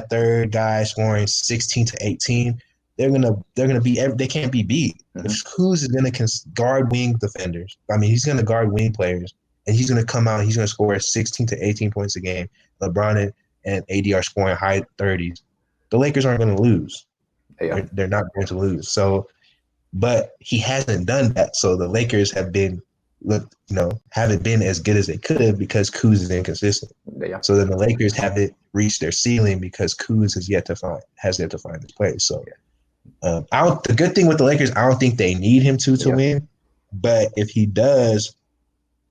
third guy scoring 16 to 18, they're gonna be. They can't be beat. If Kuz is gonna guard wing defenders, he's gonna guard wing players. And he's going to come out and he's going to score 16 to 18 points a game. LeBron and AD are scoring high 30s. The Lakers aren't going to lose. Yeah. They're not going to lose. So, but he hasn't done that. So the Lakers haven't been as good as they could have because Kuz is inconsistent. Yeah. So then the Lakers haven't reached their ceiling because Kuz has yet to find his place. So the good thing with the Lakers, I don't think they need him to win. But if he does,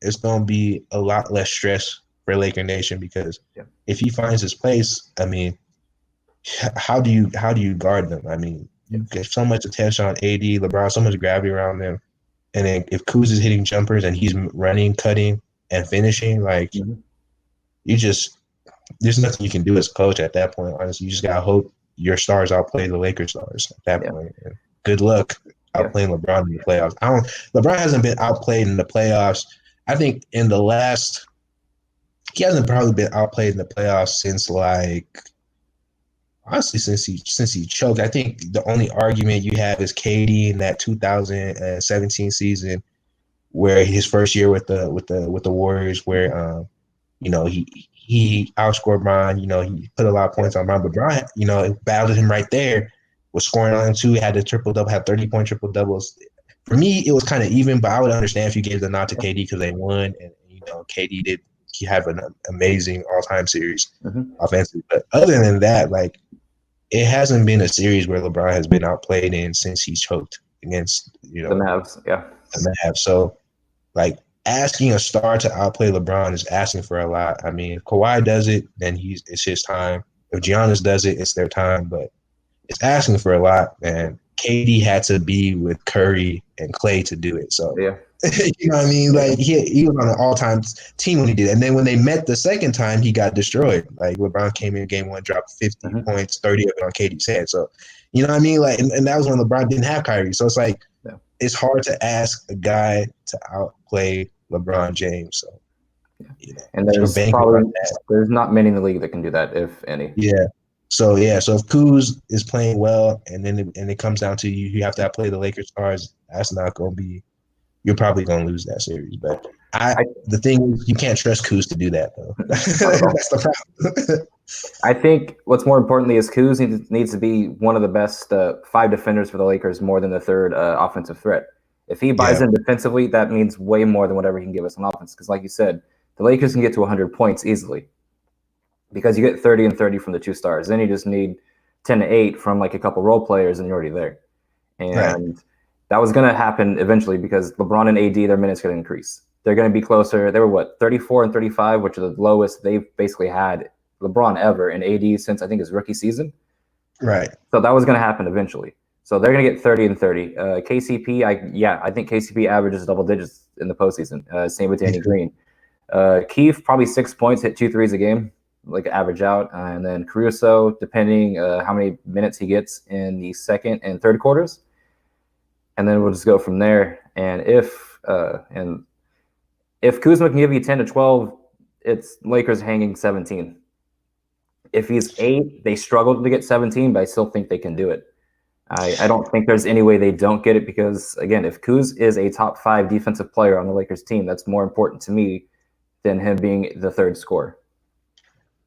it's going to be a lot less stress for Laker Nation because if he finds his place, how do you guard them? You get so much attention on AD, LeBron, so much gravity around them. And then if Kuz is hitting jumpers and he's running, cutting, and finishing, there's nothing you can do as a coach at that point. Honestly, you just got to hope your stars outplay the Lakers stars at that point. And good luck outplaying LeBron in the playoffs. LeBron hasn't been outplayed in the playoffs. I think he hasn't probably been outplayed in the playoffs since since he choked. I think the only argument you have is KD in that 2017 season, where his first year with the Warriors, where he outscored Bron. He put a lot of points on Bron, but Bron battled him right there, was scoring on him too. Had a triple double, had 30-point triple doubles. For me, it was kind of even, but I would understand if you gave the nod to KD because they won, and KD did. He had an amazing all-time series offensively. But other than that, it hasn't been a series where LeBron has been outplayed in since he choked against the Mavs. Yeah, the Mavs. So, asking a star to outplay LeBron is asking for a lot. If Kawhi does it, then it's his time. If Giannis does it, it's their time. But it's asking for a lot, and KD had to be with Curry and Clay to do it. So, you know what I mean? He was on an all-time team when he did it. And then when they met the second time, he got destroyed. LeBron came in game one, dropped 50 points, 30 of it on KD's head. So, you know what I mean? And that was when LeBron didn't have Kyrie. So it's it's hard to ask a guy to outplay LeBron James. So, and there's not many in the league that can do that, if any. Yeah. So if Kuz is playing well, and then it comes down to you have to play the Lakers stars, that's not going to be. You're probably going to lose that series. But the thing is, you can't trust Kuz to do that, though. That's the problem. I think what's more importantly is Kuz needs to be one of the best 5 defenders for the Lakers, more than the third offensive threat. If he buys in defensively, that means way more than whatever he can give us on offense. Because, like you said, the Lakers can get to 100 points easily, because you get 30 and 30 from the 2 stars. Then you just need 10 to 8 from a couple role players, and you're already there. And that was going to happen eventually because LeBron and AD, their minutes going to increase. They're going to be closer. They were 34 and 35, which are the lowest they've basically had LeBron ever and AD since I think his rookie season. Right. So that was going to happen eventually. So they're going to get 30 and 30. KCP, I think KCP averages double digits in the postseason. Same with Danny Green. Keith, probably 6 points, hit 2 threes a game, like average out. And then Caruso, depending how many minutes he gets in the second and third quarters. And then we'll just go from there. And if Kuzma can give you 10 to 12, it's Lakers hanging 17. If he's 8, they struggled to get 17, but I still think they can do it. I don't think there's any way they don't get it because, again, if Kuz is a top 5 defensive player on the Lakers team, that's more important to me than him being the third scorer.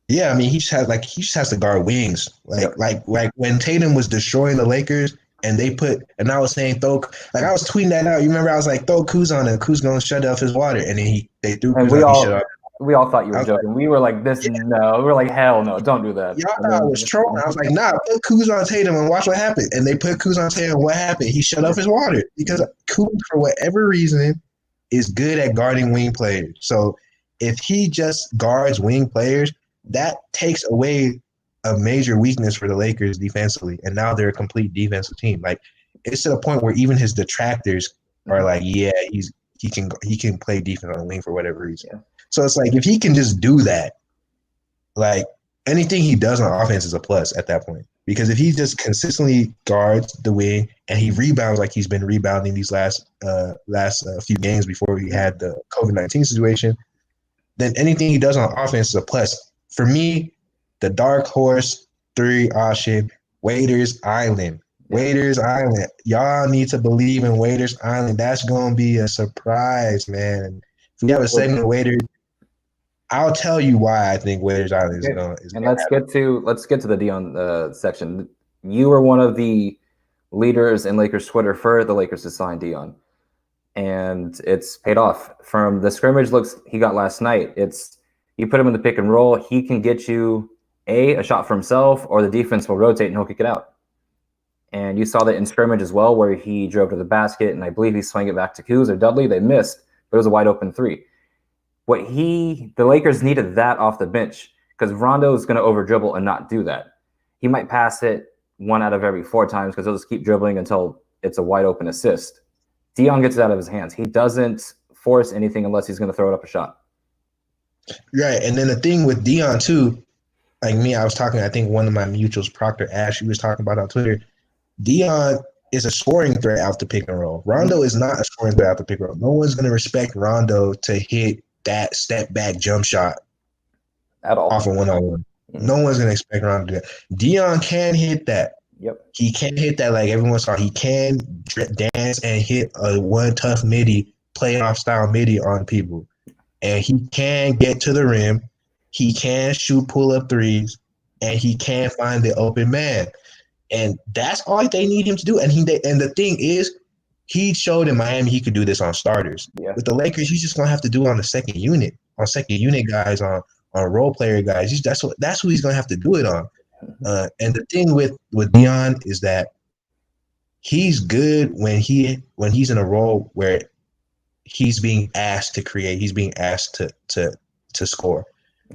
Yeah, I mean, he just has to guard wings. Like when Tatum was destroying the Lakers and and I was saying I was tweeting that out. You remember I was like, throw Kuz on him. Kuz gonna shut off his water. And then they threw Kuz on, he shut off. We all thought you were joking. We were like, no. We were like, hell no, don't do that. Y'all thought I was trolling. I was like, nah, put Kuz on Tatum and watch what happened. And they put Kuz on Tatum. What happened? He shut off his water because Kuz, for whatever reason, is good at guarding wing players. So if he just guards wing players, that takes away a major weakness for the Lakers defensively. And now they're a complete defensive team. Like, it's to the point where even his detractors are like, yeah, he can play defense on the wing for whatever reason. Yeah. So it's like, if he can just do that, like, anything he does on offense is a plus at that point. Because if he just consistently guards the wing and he rebounds like he's been rebounding these last few games before we had the COVID-19 situation, then anything he does on offense is a plus. For me, the dark horse 3 option, Waiters Island. Waiters Island. Y'all need to believe in Waiters Island. That's going to be a surprise, man. If we have a segment of Waiters, I'll tell you why I think Waiters Island is going to. And let's get to the Dion section. You were one of the leaders in Lakers Twitter for the Lakers to sign Dion, and it's paid off. From the scrimmage looks he got last night, you put him in the pick and roll, he can get you a shot for himself, or the defense will rotate and he'll kick it out. And you saw that in scrimmage as well, where he drove to the basket, and I believe he swung it back to Kuz or Dudley. They missed, but it was a wide open 3. The Lakers needed that off the bench because Rondo is going to over dribble and not do that. He might pass it 1 out of every 4 times because he'll just keep dribbling until it's a wide open assist. Dion gets it out of his hands. He doesn't force anything unless he's going to throw it up a shot. Right. And then the thing with Dion too, like me, I was talking, I think one of my mutuals, Proctor Ash, he was talking about on Twitter, Dion is a scoring threat out the pick and roll. Rondo is not a scoring threat out the pick and roll. No one's going to respect Rondo to hit that step back jump shot at all off of 1-on-1. No one's going to expect Rondo to do that. Dion can hit that. Yep. He can hit that like everyone saw. He can dance and hit a one tough midi, playoff style midi on people. And he can get to the rim. He can shoot pull-up threes. And he can find the open man. And that's all they need him to do. And the thing is, he showed in Miami he could do this on starters. Yeah. With the Lakers, he's just gonna have to do it on the second unit guys, on role player guys. That's who he's gonna have to do it on. And the thing with Dion is that he's good when he's in a role where he's being asked to create. He's being asked to score.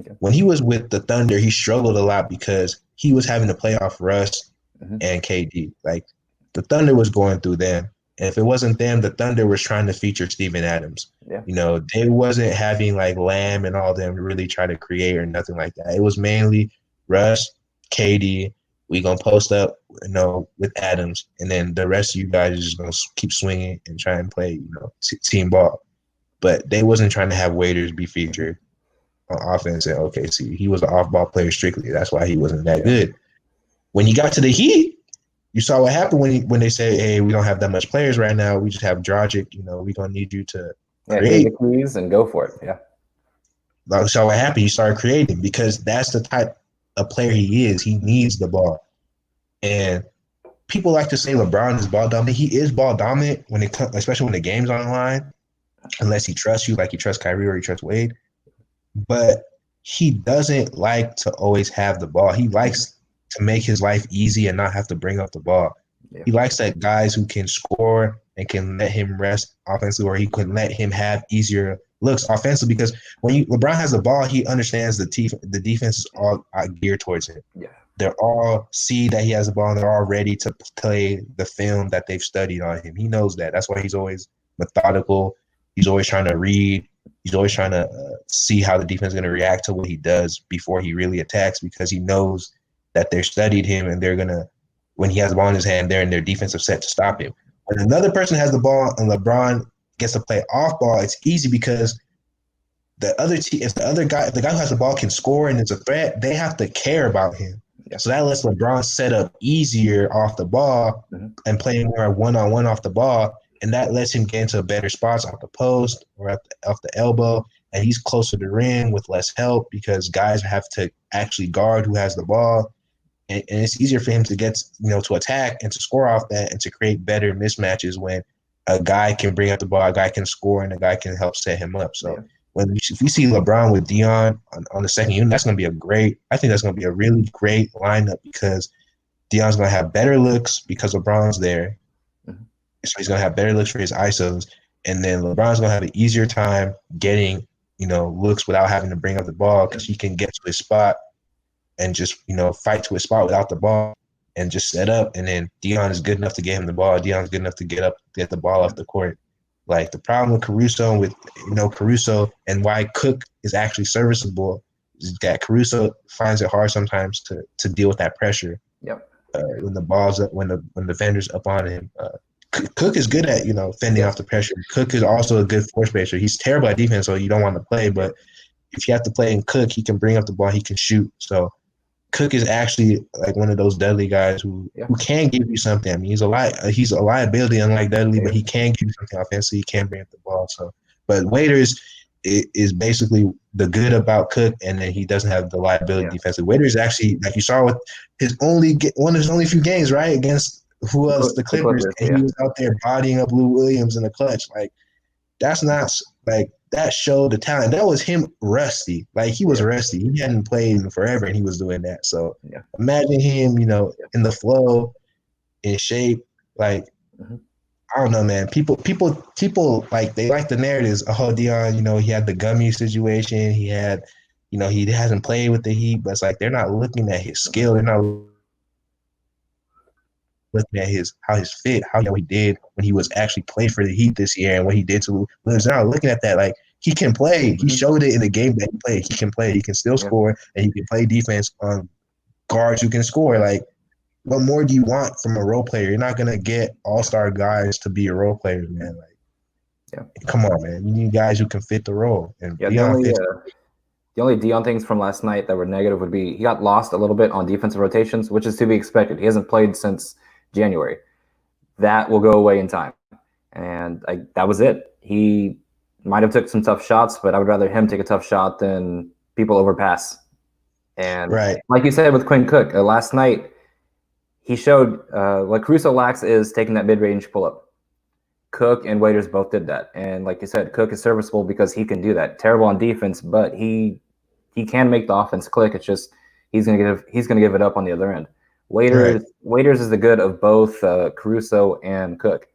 Okay. When he was with the Thunder, he struggled a lot because he was having to play off Russ and KD. Like, the Thunder was going through them. And if it wasn't them, the Thunder was trying to feature Steven Adams. Yeah. You know, they wasn't having like Lamb and all them really try to create or nothing like that. It was mainly Russ, KD. We gonna post up, with Adams, and then the rest of you guys are just gonna keep swinging and try and play, team ball. But they wasn't trying to have Waiters be featured on offense at OKC. He was an off-ball player strictly. That's why he wasn't that good. When he got to the Heat, you saw what happened when they say, "Hey, we don't have that much players right now. We just have Dragic. We're gonna need you to create the keys and go for it." Yeah. Like, so what happened? He started creating because that's the type of player he is. He needs the ball. And people like to say LeBron is ball dominant. He is ball dominant when it comes, especially when the game's on the line, unless he trusts you, like he trusts Kyrie or he trusts Wade. But he doesn't like to always have the ball. He likes to make his life easy and not have to bring up the ball. Yeah. He likes guys who can score and can let him rest offensively, or he can let him have easier looks offensively, because when LeBron has the ball, he understands the defense is all geared towards him. Yeah. They're all see that he has the ball, and they're all ready to play the film that they've studied on him. He knows that. That's why he's always methodical. He's always trying to read. He's always trying to see how the defense is going to react to what he does before he really attacks, because he knows that they're studied him, and they're going to, when he has the ball in his hand, they're in their defensive set to stop him. When another person has the ball and LeBron gets to play off ball, it's easy because the other team, if the guy who has the ball can score and is a threat, they have to care about him. Yeah. So that lets LeBron set up easier off the ball and play more one-on-one off the ball, and that lets him get into better spots off the post or off the elbow, and he's closer to the rim with less help because guys have to actually guard who has the ball. And it's easier for him to get, to attack and to score off that and to create better mismatches when a guy can bring up the ball, a guy can score, and a guy can help set him up. So if we see LeBron with Dion on the second unit, that's going to be I think that's going to be a really great lineup, because Dion's going to have better looks because LeBron's there. So he's going to have better looks for his ISOs. And then LeBron's going to have an easier time getting, looks without having to bring up the ball, because he can get to his spot and just, fight to his spot without the ball and just set up. And then Dion is good enough to get him the ball. Dion's good enough to get the ball off the court. Like, the problem with Caruso and why Cook is actually serviceable is that Caruso finds it hard sometimes to deal with that pressure. Yep. When the ball's up, when the defender's up on him. Cook is good at, fending off the pressure. Cook is also a good floor spacer. He's terrible at defense, so you don't want to play. But if you have to play in Cook, he can bring up the ball. He can shoot. So Cook is actually like one of those Dudley guys who can give you something. I mean, he's a liability unlike Dudley, but he can give you something offensively. He can bring up the ball. So, but Waiters is basically the good about Cook, and then he doesn't have the liability defensively. Waiters actually, like you saw with one of his only few games, right, against who else? The Clippers, and he was out there bodying up Lou Williams in the clutch. Like, that's not like. That showed the talent. That was him rusty. Like, he was rusty. He hadn't played in forever, and he was doing that. So imagine him, in the flow, in shape. Like, I don't know, man. People like, they like the narratives. Oh, Dion, he had the gummy situation. He had, he hasn't played with the Heat, but it's like they're not looking at his skill. They're not looking at how his fit, how he did when he was actually playing for the Heat this year, and what he did to Williams. They're not looking at that. Like, he can play. He showed it in the game that he played. He can play. He can still score, and he can play defense on guards who can score. Like, what more do you want from a role player? You're not gonna get all-star guys to be a role player, man. Like, come on, man. You need guys who can fit the role. And the only Dion things from last night that were negative would be he got lost a little bit on defensive rotations, which is to be expected. He hasn't played since January. That will go away in time, and that was it. He might have took some tough shots, but I would rather him take a tough shot than people overpass. And like you said with Quinn Cook, last night he showed what Caruso lacks is taking that mid-range pull-up. Cook and Waiters both did that, and like you said, Cook is serviceable because he can do that. Terrible on defense, but he can make the offense click. It's just he's gonna give it up on the other end. Waiters is the good of both Caruso and Cook.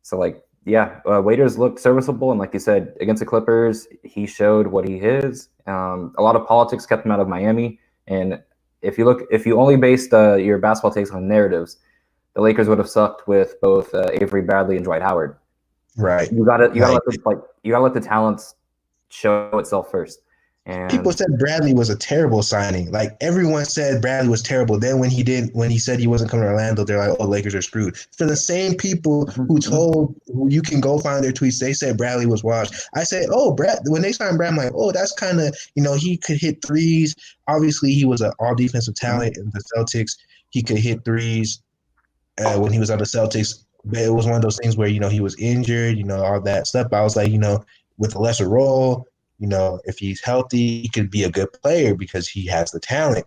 So Waiters looked serviceable, and like you said, against the Clippers, he showed what he is. A lot of politics kept him out of Miami, and if you only based your basketball takes on narratives, the Lakers would have sucked with both Avery Bradley and Dwight Howard. Right. You gotta let the talents show itself first. And people said Bradley was a terrible signing. Like, everyone said Bradley was terrible. Then when he said he wasn't coming to Orlando, they're like, "Oh, Lakers are screwed." For the same people who you can go find their tweets, they said Bradley was washed. I said, "Oh, when they signed Brad, I'm like, oh, that's kind of, he could hit threes. Obviously, he was an all defensive talent in the Celtics. He could hit threes when he was on the Celtics. But it was one of those things where he was injured, all that stuff. But I was like, with a lesser role." If he's healthy, he could be a good player because he has the talent.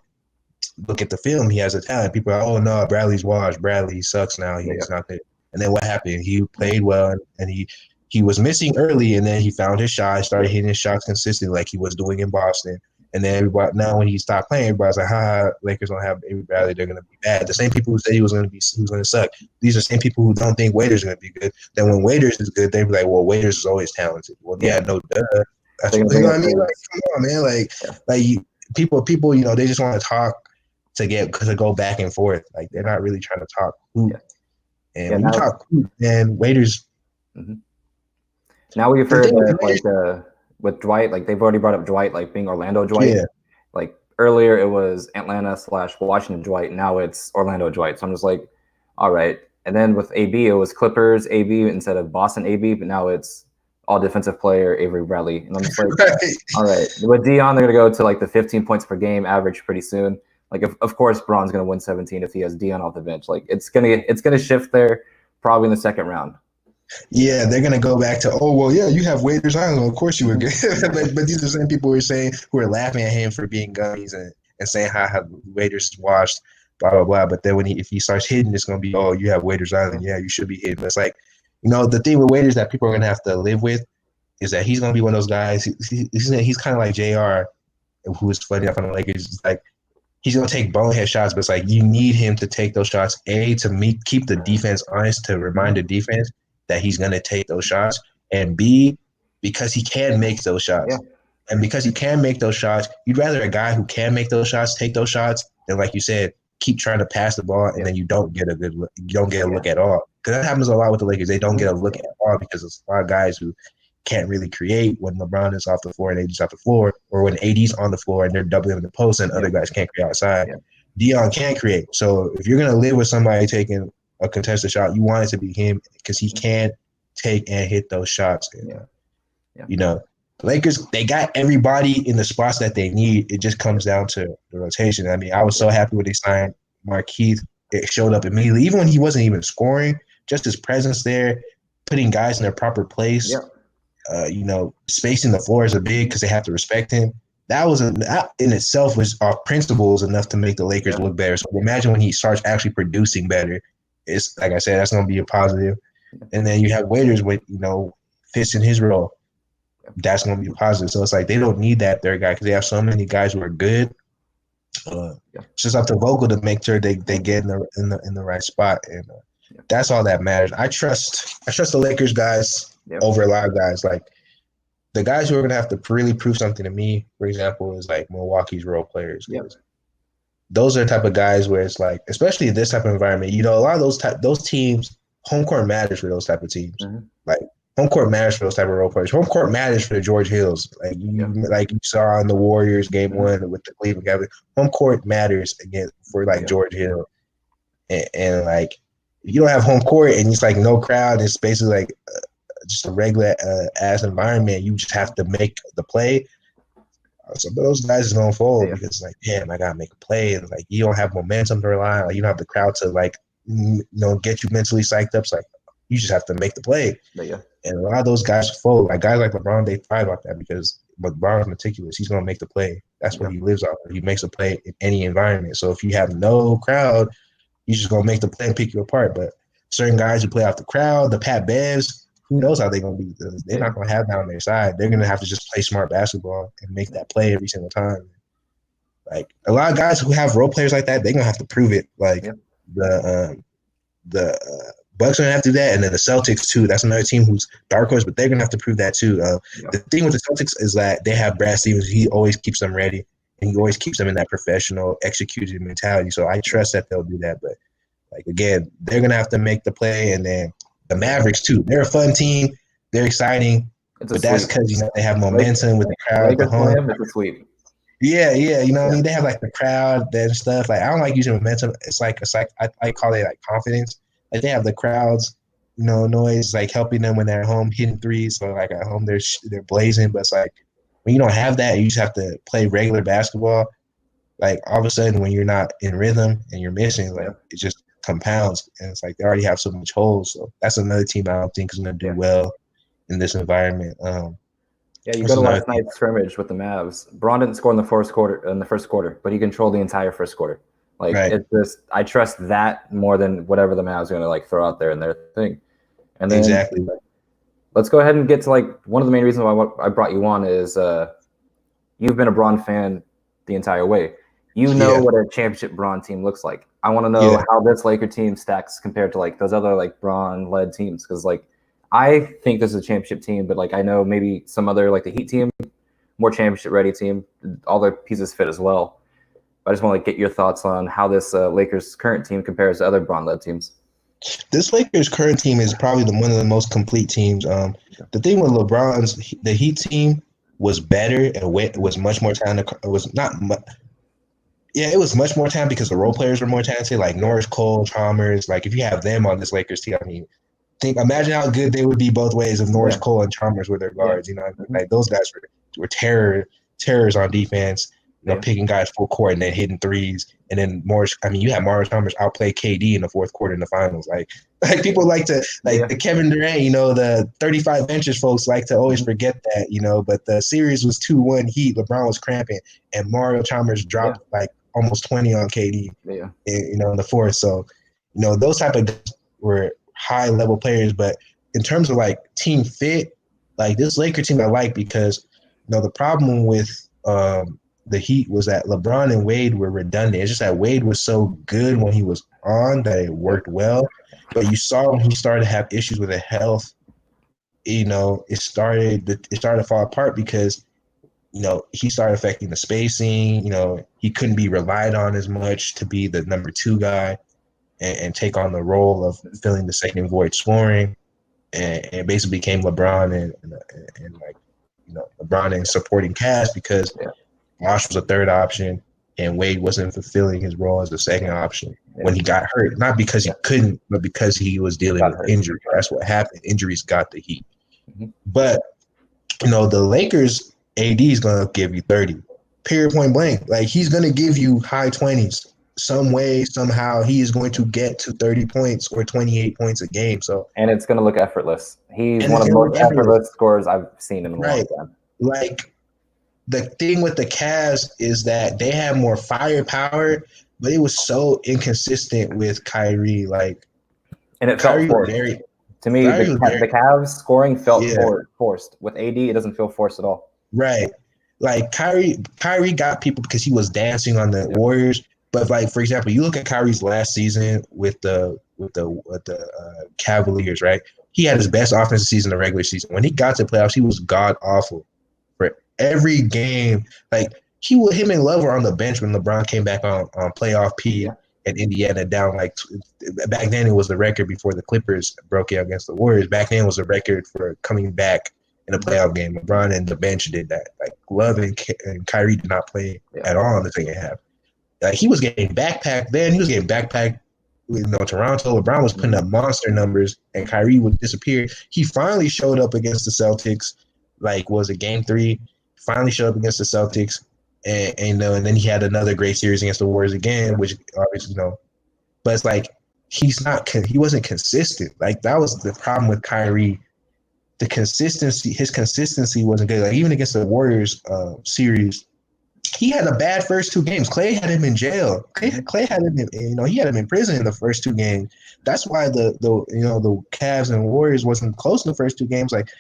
Look at the film; he has the talent. People are, "Oh no, Bradley's washed. Bradley sucks now. He's not there." And then what happened? He played well, and he was missing early, and then he found his shot, started hitting his shots consistently, like he was doing in Boston. And then everybody, now when he stopped playing, everybody's like, "Ha, Lakers don't have Avery Bradley. They're gonna be bad." The same people who said he was gonna suck. These are the same people who don't think Waiters is gonna be good. Then when Waiters is good, they be like, "Well, Waiters is always talented." Well, yeah, no duh. That's, you know what I mean? Like, come on, man. People, you know, they just want to talk to go back and forth. Like, they're not really trying to talk hoop. And when you talk hoop, man, Waiters. Now we've heard that, like, with Dwight, like, they've already brought up Dwight, like, being Orlando Dwight. Yeah. Like, earlier it was Atlanta/Washington Dwight. Now it's Orlando Dwight. So I'm just like, all right. And then with AB, it was Clippers AB instead of Boston AB, but now it's all defensive player Avery Bradley. And I'm just like, all right. With Dion, they're going to go to, like, the 15 points per game average pretty soon. Like, of course, Braun's going to win 17 if he has Dion off the bench. Like, it's gonna shift there probably in the second round. Yeah, they're gonna go back to, oh well, yeah, you have Waiters Island, of course you were good. but these are the same people who are laughing at him for being gummies and saying how Waiters is washed, blah blah blah. But then if he starts hitting, it's gonna be, oh, you have Waiters Island, yeah, you should be hitting. But it's like, you know, the thing with Waiters that people are gonna have to live with is that he's gonna be one of those guys. He's kind of like JR, who is funny enough on the Lakers. It's like, he's going to take bonehead shots, but it's like you need him to take those shots, to keep the defense honest, to remind the defense that he's going to take those shots, and B, because he can make those shots. Yeah. And because he can make those shots, you'd rather a guy who can make those shots take those shots than, like you said, keep trying to pass the ball and then you don't get a good look. You don't get a look at all. Because that happens a lot with the Lakers. They don't get a look at all because there's a lot of guys who can't really create when LeBron is off the floor and AD's off the floor, or when AD's on the floor and they're doubling the post and other guys can't create outside. Yeah. Dion can create. So if you're going to live with somebody taking a contested shot, you want it to be him because he can take and hit those shots. And, you know, the Lakers, they got everybody in the spots that they need. It just comes down to the rotation. I mean, I was so happy when they signed Markeith. It showed up immediately. Even when he wasn't even scoring, just his presence there, putting guys in their proper place. Yeah. You know, spacing the floor is a big because they have to respect him. That in itself was off principles enough to make the Lakers look better. So imagine when he starts actually producing better. It's like I said, that's going to be a positive. And then you have Waiters with, you know, fits in his role. That's going to be a positive. So it's like they don't need that third guy because they have so many guys who are good. It's just up to Vogel to make sure they get in the right spot, and that's all that matters. I trust the Lakers guys over a lot of guys. Like the guys who are going to have to really prove something to me, for example, is like Milwaukee's role players. Those are the type of guys where it's like, especially in this type of environment, you know, a lot of those teams, home court matters for those type of teams. Like home court matters for those type of role players. Home court matters for the George Hills. Like you saw in the Warriors game 1 with the Cleveland Cavaliers. Home court matters again for like George Hill. And like if you don't have home court and it's like no crowd, it's basically like just a regular ass environment. You just have to make the play. Some of those guys is gonna fold because like, damn, I gotta make a play, and like you don't have momentum to rely on. Like, you don't have the crowd to like, you know, get you mentally psyched up. It's like you just have to make the play. And a lot of those guys fold. Like guys like LeBron, they thrive off that because LeBron's meticulous. He's gonna make the play. That's what he lives off of. He makes a play in any environment. So if you have no crowd, he's just gonna make the play and pick you apart. But certain guys who play off the crowd, the Pat Bevs, who knows how they're going to be? They're not going to have that on their side. They're going to have to just play smart basketball and make that play every single time. Like a lot of guys who have role players like that, they're going to have to prove it. Like the Bucks are going to have to do that, and then the Celtics too. That's another team who's dark horse, but they're going to have to prove that too. The thing with the Celtics is that they have Brad Stevens. He always keeps them ready, and he always keeps them in that professional, executed mentality. So I trust that they'll do that. But like again, they're going to have to make the play, and then the Mavericks too. They're a fun team. They're exciting, but that's because you know they have momentum with the crowd at the home. It's a sweep. Yeah, you know what I mean. They have like the crowd and stuff. Like I don't like using momentum. It's like I call it like confidence. Like they have the crowds, you know, noise like helping them when they're at home hitting threes. So like at home they're blazing, but it's like when you don't have that, you just have to play regular basketball. Like all of a sudden when you're not in rhythm and you're missing, like it just compounds, and it's like they already have so much holes. So that's another team I don't think is going to do well in this environment. You go to last night's scrimmage with the Mavs. Braun didn't score in the first quarter, but he controlled the entire first quarter. Like it's just, I trust that more than whatever the Mavs are going to like throw out there in their thing. And then let's go ahead and get to like one of the main reasons why I brought you on is You've been a Bron fan the entire way. You know what a championship Bron team looks like. I want to know how this Laker team stacks compared to like those other like Bron-led teams, because like I think this is a championship team, but like I know maybe some other like the Heat team, more championship ready team, all their pieces fit as well. But I just want to get your thoughts on how this Lakers current team compares to other Bron-led teams. This Lakers current team is probably one of the most complete teams. The thing with the Heat team was better and was much more talented. It was not much. Yeah, it was much more talented because the role players were more talented, like Norris Cole, Chalmers. Like if you have them on this Lakers team, I mean, imagine how good they would be both ways if Norris Cole and Chalmers were their guards. You know, like those guys were terrors on defense. You know, picking guys full court and then hitting threes. And then you had Morris Chalmers outplay KD in the fourth quarter in the finals. Like people like to the Kevin Durant, you know, the 35 benches folks like to always forget that, you know. But the series was 2-1 Heat. LeBron was cramping, and Mario Chalmers dropped like almost 20 on KD. You know, in the fourth. So, you know, those type of guys were high level players. But in terms of like team fit, like this Laker team I like because, you know, the problem with the Heat was that LeBron and Wade were redundant. It's just that Wade was so good when he was on that it worked well. But you saw when he started to have issues with his health, you know, it started to fall apart because, you know, he started affecting the spacing. You know, he couldn't be relied on as much to be the number 2 guy and take on the role of filling the second void scoring. And it basically became LeBron and like, you know, LeBron and supporting cast because Bosh was a third option, and Wade wasn't fulfilling his role as the second option when he got hurt. Not because he couldn't, but because he was dealing with injury. That's what happened. Injuries got the Heat. But, you know, the Lakers AD is going to give you 30. Period, point blank. Like, he's going to give you high 20s. Some way, somehow, he is going to get to 30 points or 28 points a game. So, and it's going to look effortless. He's one of the most effortless scorers I've seen in a long time. Like, the thing with the Cavs is that they have more firepower, but it was so inconsistent with Kyrie. Like, and it felt forced. To me, the Cavs scoring felt forced. With AD, it doesn't feel forced at all. Right. Like Kyrie got people because he was dancing on the Warriors. But like, for example, you look at Kyrie's last season with the Cavaliers, right? He had his best offensive season in the regular season. When he got to playoffs, he was god awful. Every game, like him and Love were on the bench when LeBron came back on playoff P and Indiana down like back then it was the record before the Clippers broke it against the Warriors. Back then it was a record for coming back in a playoff game. LeBron and the bench did that. Like Love and Kyrie did not play at all in the second half. Like he was getting backpacked then. He was getting backpacked with Toronto. LeBron was putting up monster numbers and Kyrie would disappear. He finally showed up against the Celtics. Like was it game 3? Finally showed up against the Celtics, and then he had another great series against the Warriors again, which obviously, you know, but it's like he wasn't consistent. Like that was the problem with Kyrie. His consistency wasn't good. Like even against the Warriors series, he had a bad first 2 games. Clay had him in jail. Clay had him, he had him in prison in the first 2 games. That's why the Cavs and Warriors wasn't close in the first 2 games. Like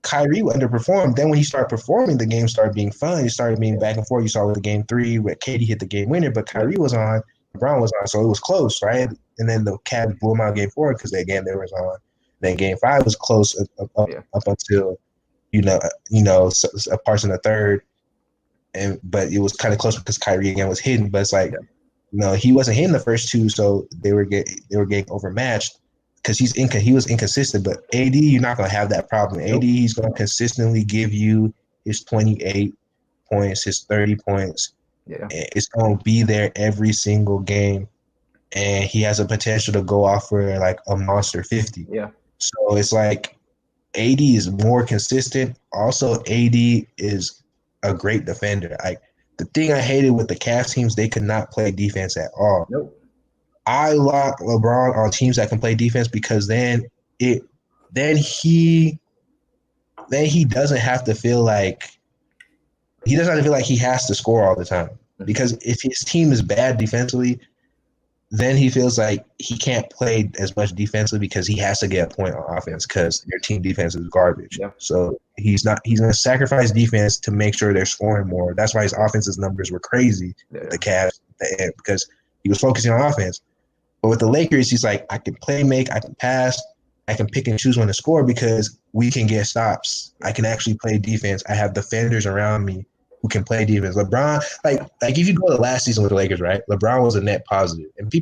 Kyrie underperformed. Then when he started performing, the game started being fun. It started being back and forth. You saw with the game 3 where KD hit the game winner, but Kyrie was on, LeBron was on, so it was close, right? And then the Cavs blew him out game 4 because they was on. Then game 5 was close up until parts in the third, but it was kind of close because Kyrie again was hitting. But it's like he wasn't hitting the first 2, so they were getting overmatched. Because he was inconsistent, but AD, you're not going to have that problem. AD, he's going to consistently give you his 28 points, his 30 points. Yeah, it's going to be there every single game, and he has a potential to go off for like a monster 50. Yeah. So it's like AD is more consistent. Also, AD is a great defender. Like the thing I hated with the Cavs teams, they could not play defense at all. Nope. I lock LeBron on teams that can play defense because then he doesn't have to feel like he has to score all the time. Because if his team is bad defensively, then he feels like he can't play as much defensively because he has to get a point on offense because their team defense is garbage. Yeah. So he's going to sacrifice defense to make sure they're scoring more. That's why his offensive numbers were crazy with the Cavs because he was focusing on offense. But with the Lakers, he's like, I can play make, I can pass, I can pick and choose when to score because we can get stops. I can actually play defense. I have defenders around me who can play defense. LeBron, like if you go to last season with the Lakers, right? LeBron was a net positive, and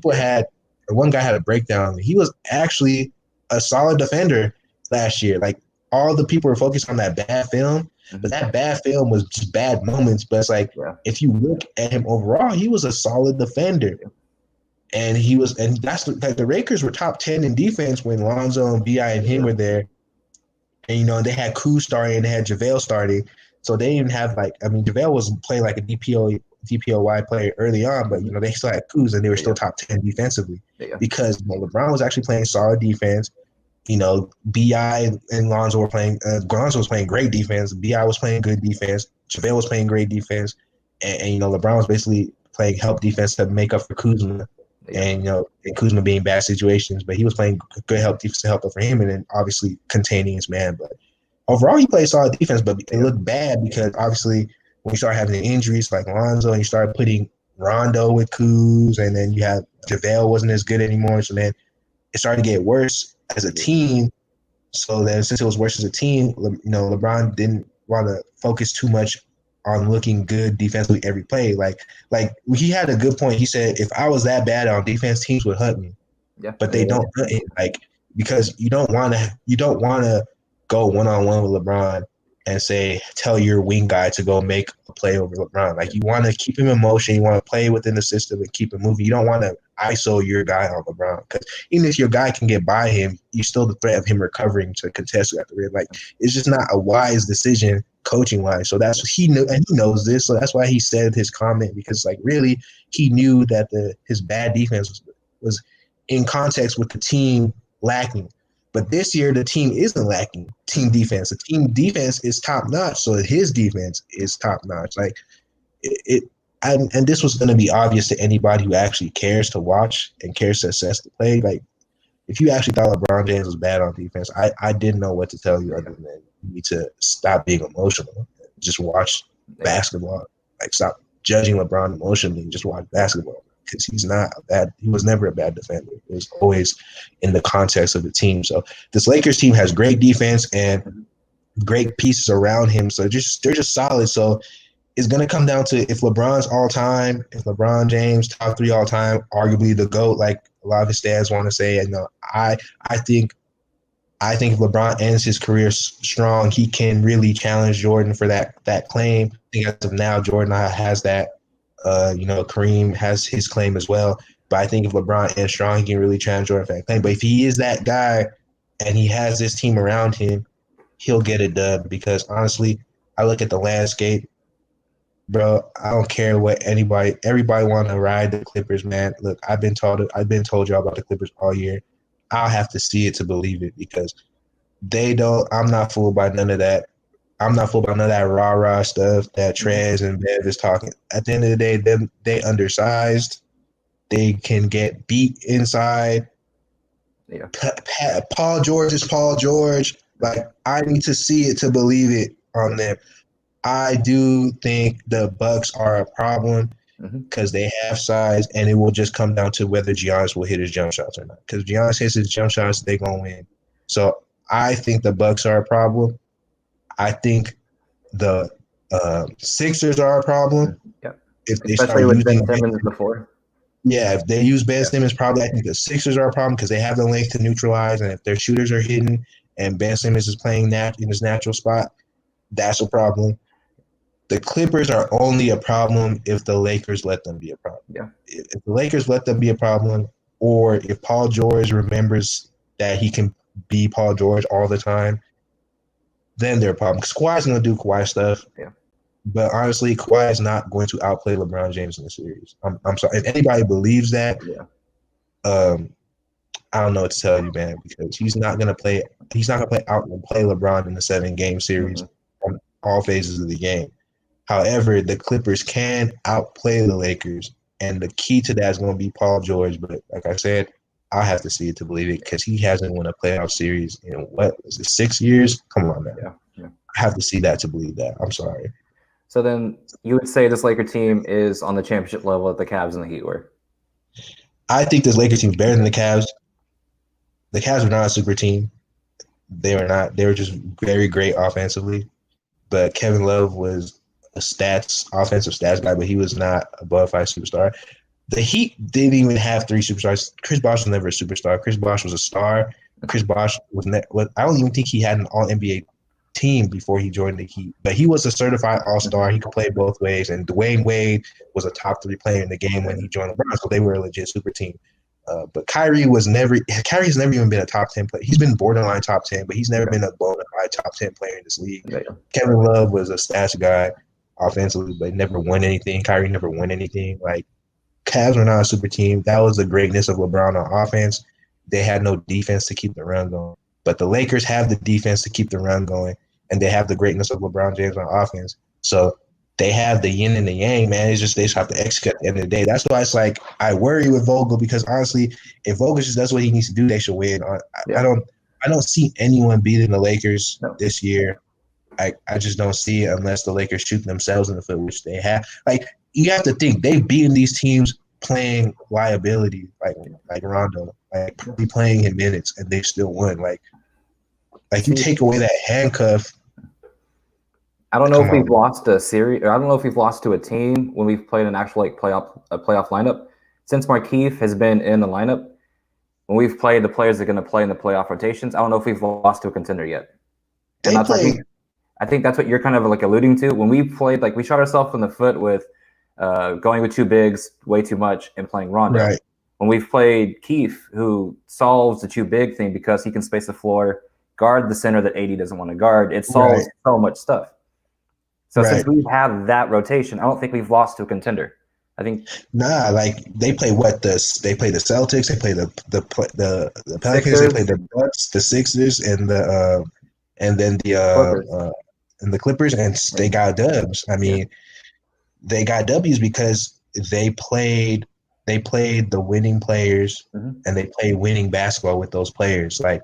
one guy had a breakdown. He was actually a solid defender last year. Like all the people were focused on that bad film, but that bad film was just bad moments. But it's like if you look at him overall, he was a solid defender. And that's like the Lakers were top 10 in defense when Lonzo and BI and him were there. And, they had Kuz starting and they had JaVale starting. So they didn't have JaVale was playing like a DPOY player early on, but, they still had Kuz and they were still top 10 defensively because LeBron was actually playing solid defense. BI and Lonzo were playing, Lonzo was playing great defense. BI was playing good defense. JaVale was playing great defense. And LeBron was basically playing help defense to make up for Kuzma. And and Kuzma being bad situations, but he was playing good help defense to help up for him, and then obviously containing his man. But overall, he played solid defense, but it looked bad because obviously when you start having the injuries like Lonzo, and you start putting Rondo with Kuz, and then you have JaVale wasn't as good anymore, so then it started to get worse as a team. So then since it was worse as a team, LeBron didn't want to focus too much on looking good defensively every play. Like he had a good point. He said, if I was that bad on defense, teams would hunt me. Yeah. But they don't hunt him, because you don't want to go one-on-one with LeBron and tell your wing guy to go make a play over LeBron. Like you want to keep him in motion. You want to play within the system and keep him moving. You don't want to ISO your guy on LeBron because even if your guy can get by him, you still the threat of him recovering to contest you at the rim. Like it's just not a wise decision coaching wise. So that's what he knew, and he knows this. So that's why he said his comment, because really he knew that his bad defense was in context with the team lacking. But this year the team isn't lacking team defense. The team defense is top notch. So his defense is top notch. And this was going to be obvious to anybody who actually cares to watch and cares to assess the play. Like if you actually thought LeBron James was bad on defense, I didn't know what to tell you other than you need to stop being emotional. Just watch basketball. Like stop judging LeBron emotionally and just watch basketball, because he was never a bad defender. It was always in the context of the team. So this Lakers team has great defense and great pieces around him. So they're just solid. So it's going to come down to if LeBron's all time, if LeBron James top 3 all time, arguably the GOAT, like a lot of his stats want to say. I think if LeBron ends his career strong, he can really challenge Jordan for that claim. I think as of now, Jordan has that. Kareem has his claim as well. But I think if LeBron ends strong, he can really challenge Jordan for that claim. But if he is that guy and he has this team around him, he'll get it done. Because honestly, I look at the landscape, bro. I don't care what everybody want to ride the Clippers, man. Look, I've been told y'all about the Clippers all year. I'll have to see it to believe it, because I'm not fooled by none of that. I'm not fooled by none of that rah-rah stuff that Trez and Bev is talking. At the end of the day, they undersized. They can get beat inside. Yeah. Paul George is Paul George. Like, I need to see it to believe it on them. I do think the Bucks are a problem because they have size, and it will just come down to whether Giannis will hit his jump shots or not. Because Giannis hits his jump shots, they're going to win. So I think the Bucks are a problem. I think the Sixers are a problem. Yeah. If they especially with Ben Simmons before. Yeah, if they use Ben Simmons, probably I think the Sixers are a problem because they have the length to neutralize, and if their shooters are hitting and Ben Simmons is playing in his natural spot, that's a problem. The Clippers are only a problem if the Lakers let them be a problem. Yeah. If the Lakers let them be a problem, or if Paul George remembers that he can be Paul George all the time, then they're a problem. Because Kawhi's going to do Kawhi stuff. Yeah. But honestly, Kawhi is not going to outplay LeBron James in the series. I'm sorry. If anybody believes that, I don't know what to tell you, man, because he's not going to play outplay LeBron in the 7-game series on all phases of the game. However, the Clippers can outplay the Lakers And the key to that is going to be Paul George. But like I said, I'll have to see it to believe it because he hasn't won a playoff series in what is it, 6 years? Come on, man. Yeah. I have to see that to believe that. I'm sorry. So then you would say this Laker team is on the championship level that the Cavs and the Heat were? I think this Lakers team is better than the Cavs. The Cavs were not a super team. They were not. They were just very great offensively. But Kevin Love was a offensive stats guy, but he was not a bona fide superstar. The Heat didn't even have 3 superstars. Chris Bosh was never a superstar. Chris Bosh was a star. Chris Bosh was I don't even think he had an All NBA team before he joined the Heat, but he was a certified All-Star. He could play both ways, and Dwayne Wade was a top 3 player in the game when he joined LeBron, so they were a legit super team. But Kyrie's never even been a top 10 player. He's been borderline top 10, but he's never been a bona fide top 10 player in this league. Yeah. Kevin Love was a stats guy offensively, but never won anything. Kyrie never won anything. Like, Cavs were not a super team. That was the greatness of LeBron on offense. They had no defense to keep the run going. But the Lakers have the defense to keep the run going, and they have the greatness of LeBron James on offense. So they have the yin and the yang, man. It's just they just have to execute at the end of the day. That's why it's like I worry with Vogel because honestly, if Vogel just does what he needs to do, they should win. I don't see anyone beating the Lakers this year. I just don't see it unless the Lakers shoot themselves in the foot, which they have. Like, you have to think they've beaten these teams playing liability, like Rondo, like probably playing in minutes, and they still won. Like you take away that handcuff. I don't know if we've lost a series, or I don't know if we've lost to a team when we've played an actual playoff lineup. Since Markieff has been in the lineup, when we've played the players that are going to play in the playoff rotations, I don't know if we've lost to a contender yet. And I think that's what you're kind of like alluding to. When we played, like we shot ourselves in the foot with going with 2 bigs way too much and playing Rondo. Right. When we've played Keith, who solves the 2 big thing because he can space the floor, guard the center that AD doesn't want to guard, it solves so much stuff. So since we have that rotation, I don't think we've lost to a contender. I think like they play they play the Celtics, they play the Pelicans, they play the Bucks, the Sixers, and the Clippers, and they got dubs. I mean, they got W's because they played the winning players and they played winning basketball with those players. Like,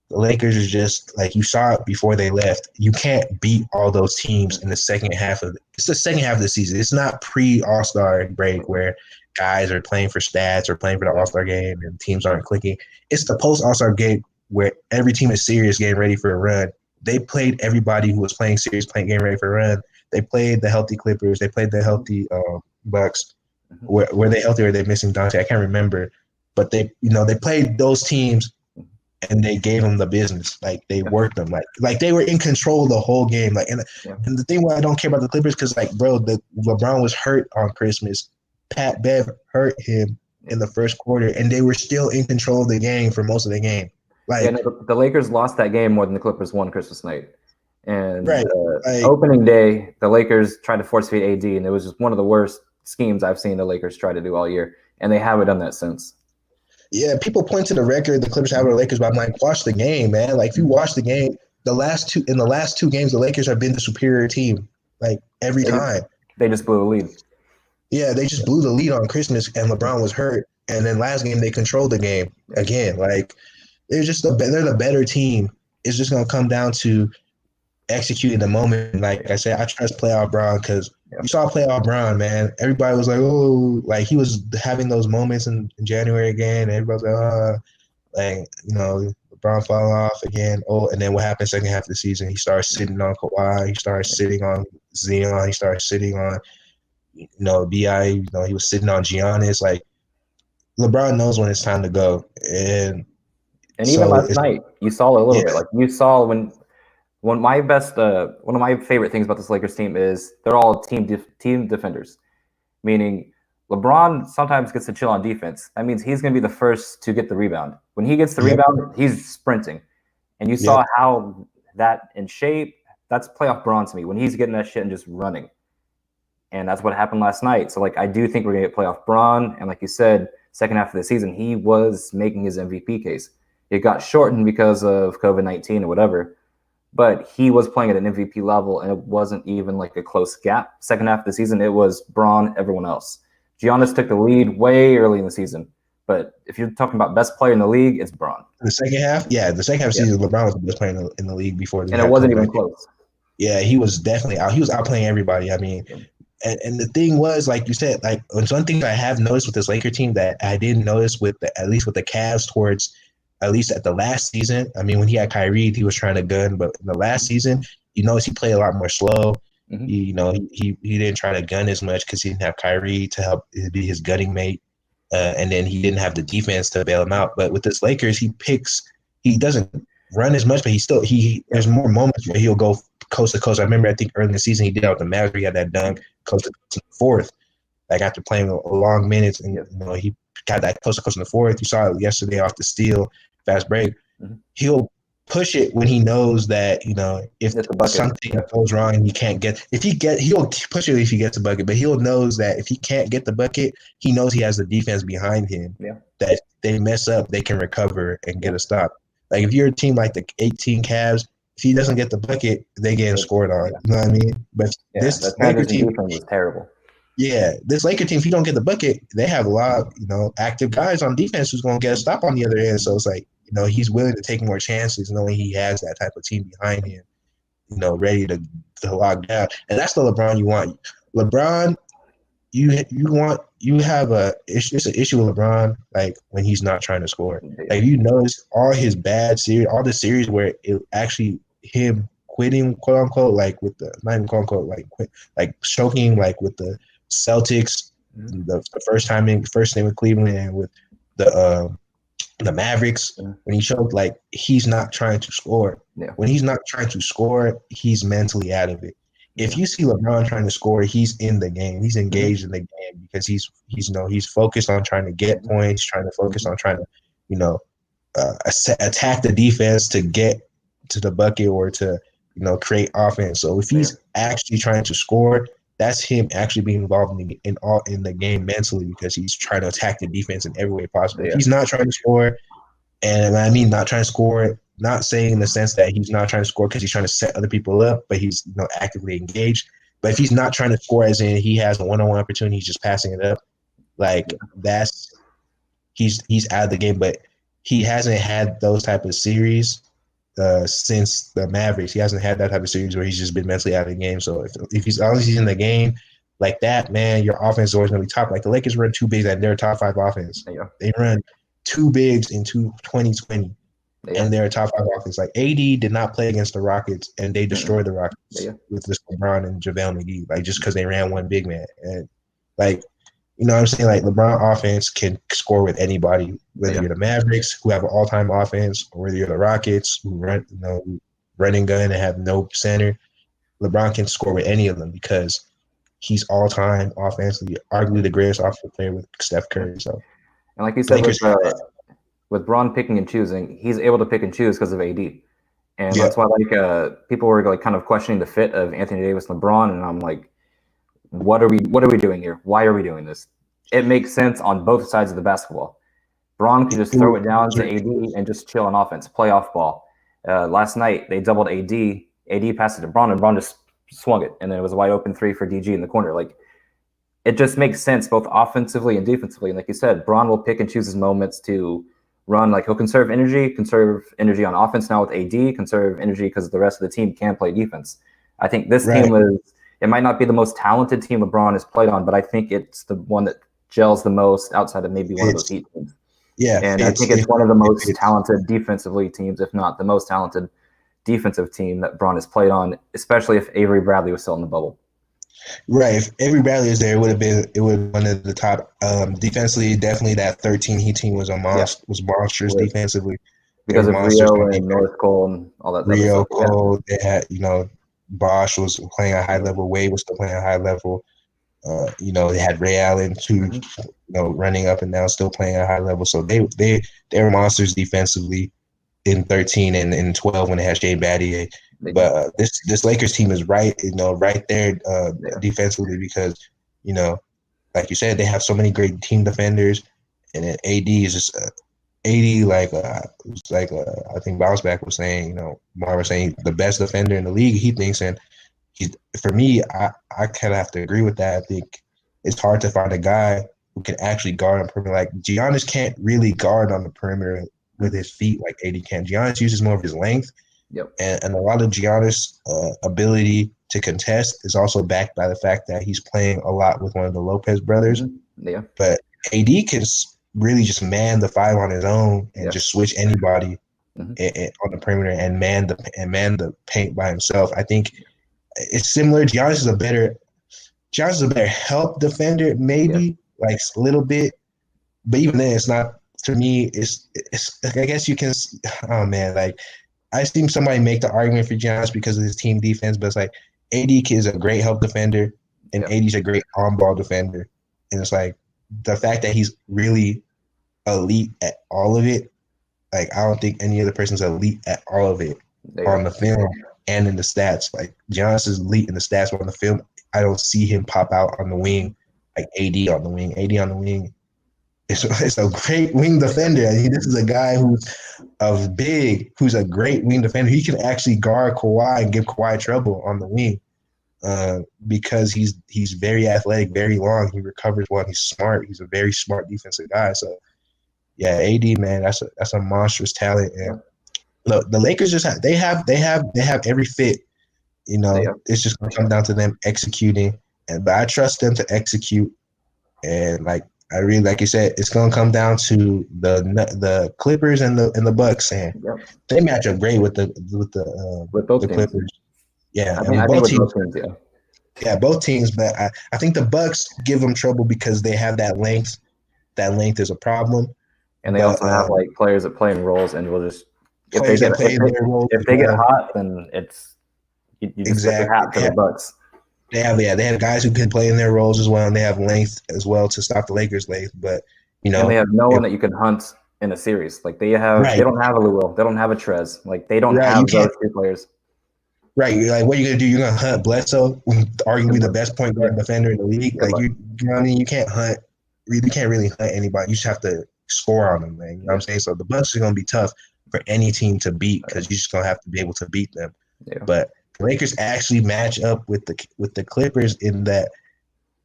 the Lakers is just like you saw it before they left. You can't beat all those teams in the second half of the season. It's not pre-All-Star break where guys are playing for stats or playing for the All-Star game and teams aren't clicking. It's the post-All-Star game where every team is serious, getting ready for a run. They played everybody who was playing serious, getting ready for a run. They played the healthy Clippers. They played the healthy Bucks. Were they healthy or are they missing Dante? I can't remember. But they played those teams and they gave them the business. Like, they worked them. Like they were in control the whole game. Like, and the thing why I don't care about the Clippers, because like, bro, LeBron was hurt on Christmas. Pat Bev hurt him in the first quarter, and they were still in control of the game for most of the game. Like, the Lakers lost that game more than the Clippers won Christmas night. And like, opening day, the Lakers tried to force feed AD, and it was just one of the worst schemes I've seen the Lakers try to do all year, and they haven't done that since. Yeah, people point to the record the Clippers have with the Lakers, but I'm like, watch the game, man. Like, if you watch the game, in the last two games, the Lakers have been the superior team, like, every time. They just blew the lead. Yeah, they just blew the lead on Christmas, and LeBron was hurt. And then last game, they controlled the game again. Like, they're the better team. It's just gonna come down to executing the moment. Like I said, I trust playoff Bron because you saw playoff Bron, man. Everybody was like, oh, like he was having those moments in January again. And everybody was like, LeBron falling off again. Oh, and then what happened second half of the season? He started sitting on Kawhi. He started sitting on Zion. He started sitting on, B.I. He was sitting on Giannis. Like, LeBron knows when it's time to go. And even last night, you saw a little bit. Like, you saw when one of my favorite things about this Lakers team is they're all team defenders, meaning LeBron sometimes gets to chill on defense. That means he's going to be the first to get the rebound. When he gets the rebound, he's sprinting. And you saw how that in shape, that's playoff Bron to me, when he's getting that shit and just running. And that's what happened last night. So, like, I do think we're going to get playoff Bron. And like you said, second half of the season, he was making his MVP case. It got shortened because of COVID-19 or whatever. But he was playing at an MVP level, and it wasn't even like a close gap. Second half of the season, it was Bron, everyone else. Giannis took the lead way early in the season. But if you're talking about best player in the league, it's Bron. The second half, the second half of the season, LeBron was the best player in the league before. And it wasn't even close. Yeah, he was definitely out. He was outplaying everybody. I mean, and the thing was, like you said, like one thing I have noticed with this Laker team that I didn't notice at least with the Cavs towards at least at the last season. I mean, when he had Kyrie, he was trying to gun, but in the last season, you notice he played a lot more slow. Mm-hmm. He didn't try to gun as much because he didn't have Kyrie to help be his gunning mate, and then he didn't have the defense to bail him out. But with this Lakers, he doesn't run as much, but there's more moments where he'll go coast to coast. I remember, I think early in the season he did out with the Mavericks. He had that dunk coast to coast in the fourth, like after playing a long minutes, and he got that coast to coast in the fourth. You saw it yesterday off the steal, fast break. Mm-hmm. He'll push it when he knows that if something goes wrong and he can't he'll push it if he gets a bucket, but he'll knows that if he can't get the bucket, he knows he has the defense behind him. Yeah. That if they mess up, they can recover and get a stop. Like if you're a team like the 18 Cavs, if he doesn't get the bucket, they get scored on. You know what I mean? But this Laker team was terrible. Yeah, this Laker team, if you don't get the bucket, they have a lot of, active guys on defense who's going to get a stop on the other end. So it's like, he's willing to take more chances knowing he has that type of team behind him, ready to lock down. And that's the LeBron you want. LeBron, it's an issue with LeBron, like when he's not trying to score. Like you notice all his bad series, all the series where it actually him quitting, quote unquote, like with the not even quote unquote, like choking, like with the Celtics, the first name with Cleveland and with the Mavericks, when he choked, like he's not trying to score. Yeah. When he's not trying to score, he's mentally out of it. If you see LeBron trying to score, he's in the game. He's engaged in the game because he's focused on trying to get points, trying to focus on trying to attack the defense to get to the bucket or to create offense. So if he's actually trying to score, that's him actually being involved in the game mentally because he's trying to attack the defense in every way possible. If he's not trying to score, and I mean not trying to score, not saying in the sense that he's not trying to score because he's trying to set other people up, but he's actively engaged. But if he's not trying to score, as in he has a one-on-one opportunity, he's just passing it up, like he's out of the game. But he hasn't had those type of series since the Mavericks. He hasn't had that type of series where he's just been mentally out of the game. So if he's honestly in the game like that, man, your offense is always going to be top. Like the Lakers run two bigs and they're a top 5 offense. They run two bigs in 2020. And they're a top 5 offense. Like AD did not play against the Rockets, and they destroyed the Rockets with this LeBron and JaVale McGee, like just because they ran one big man. And like, what I'm saying, like LeBron offense can score with anybody, whether you're the Mavericks who have an all-time offense, or whether you're the Rockets who run, run and gun and have no center. LeBron can score with any of them because he's all-time offensively, arguably the greatest offensive player with Steph Curry. So, and like you said, with Bron picking and choosing, he's able to pick and choose because of AD. And that's why people were kind of questioning the fit of Anthony Davis and LeBron, and I'm like, what are we doing here? Why are we doing this? It makes sense on both sides of the basketball. Bron can just throw it down to AD and just chill on offense, playoff ball. Last night they doubled AD. AD passed it to Bron, and Bron just swung it, and then it was a wide open 3 for DG in the corner. Like, it just makes sense both offensively and defensively. And like you said, Bron will pick and choose his moments to run. Like, he'll conserve energy on offense now with AD, conserve energy because the rest of the team can play defense. I think this team it might not be the most talented team LeBron has played on, but I think it's the one that gels the most outside of maybe one of those Heat teams. Yeah. And I think it's one of the most talented defensively teams, if not the most talented defensive team that Bron has played on, especially if Avery Bradley was still in the bubble. Right. If Avery Bradley was there, it would have one of the top defensively. Definitely that 13 Heat team was was monstrous defensively. Because of Rio and North Cole and all that. Rio, Cole, they had, Bosch was playing at a high level. Wade was still playing at a high level. They had Ray Allen too, running up and down, still playing at a high level. So they were monsters defensively in 13 and in 12 when they had Shane Battier. But this Lakers team is right there defensively because, like you said, they have so many great team defenders, and then AD is just I think Bounce Back was saying, Marv was saying the best defender in the league, he thinks, and for me, I kind of have to agree with that. I think it's hard to find a guy who can actually guard on the perimeter. Like Giannis can't really guard on the perimeter with his feet like AD can. Giannis uses more of his length, Yep. and a lot of Giannis' ability to contest is also backed by the fact that he's playing a lot with one of the Lopez brothers. Yeah. But AD can really just man the five on his own and just switch anybody on the perimeter and man the paint by himself. I think it's similar. Giannis is a better help defender, maybe like a little bit, but even then, it's not. To me, it's. I guess you can. Oh man, like I seen somebody make the argument for Giannis because of his team defense, but it's like AD is a great help defender and AD's a great on-ball defender, and it's like the fact that he's really elite at all of it. Like I don't think any other person's elite at all of it on the film and in the stats. Like Giannis is elite in the stats, but on the film, I don't see him pop out on the wing like AD on the wing. AD on the wing. It's a great wing defender. I mean, this is a guy who's who's a great wing defender. He can actually guard Kawhi and give Kawhi trouble on the wing because he's very athletic, very long. He recovers well. He's smart. He's a very smart defensive guy. So yeah, AD, man, that's a monstrous talent. And look, the Lakers just have every fit. You know, it's just gonna come down to them executing. But I trust them to execute. And like you said, it's gonna come down to the Clippers and the Bucks, and they match up great with both Clippers. Teams. Yeah, I think both teams. Yeah, both teams. But I think the Bucks give them trouble because they have that length. That length is a problem. And they also have like players that play in roles, and will just if they get hot, then it's you just put your hat to the Bucks. They have guys who can play in their roles as well, and they have length as well to stop the Lakers' length. But you know, and they have no one that you can hunt in a series. Like they don't have a Lou, they don't have a Trez. Like they don't have those two players. Right, like what are you gonna do? You're gonna hunt Bledsoe, arguably the best point guard defender in the league. Like you know what I mean? You can't really hunt anybody. You just have to score on them, man. You know what I'm saying? So the Bucks are gonna be tough for any team to beat because you're just gonna have to be able to beat them. Yeah. But the Lakers actually match up with the Clippers in that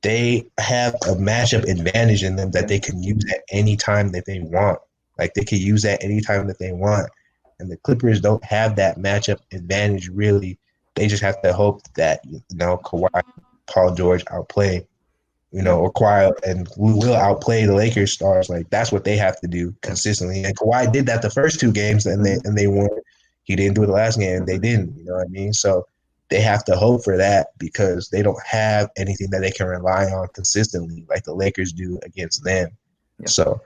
they have a matchup advantage in them that they can use at any time that they want. Like they can use that any time that they want. And the Clippers don't have that matchup advantage really. They just have to hope that Kawhi, Paul George outplay, or Kawhi and we will outplay the Lakers stars. Like that's what they have to do consistently. And Kawhi did that the first two games and they won. He didn't do it the last game. They didn't. You know what I mean? So they have to hope for that because they don't have anything that they can rely on consistently like the Lakers do against them. Yeah. So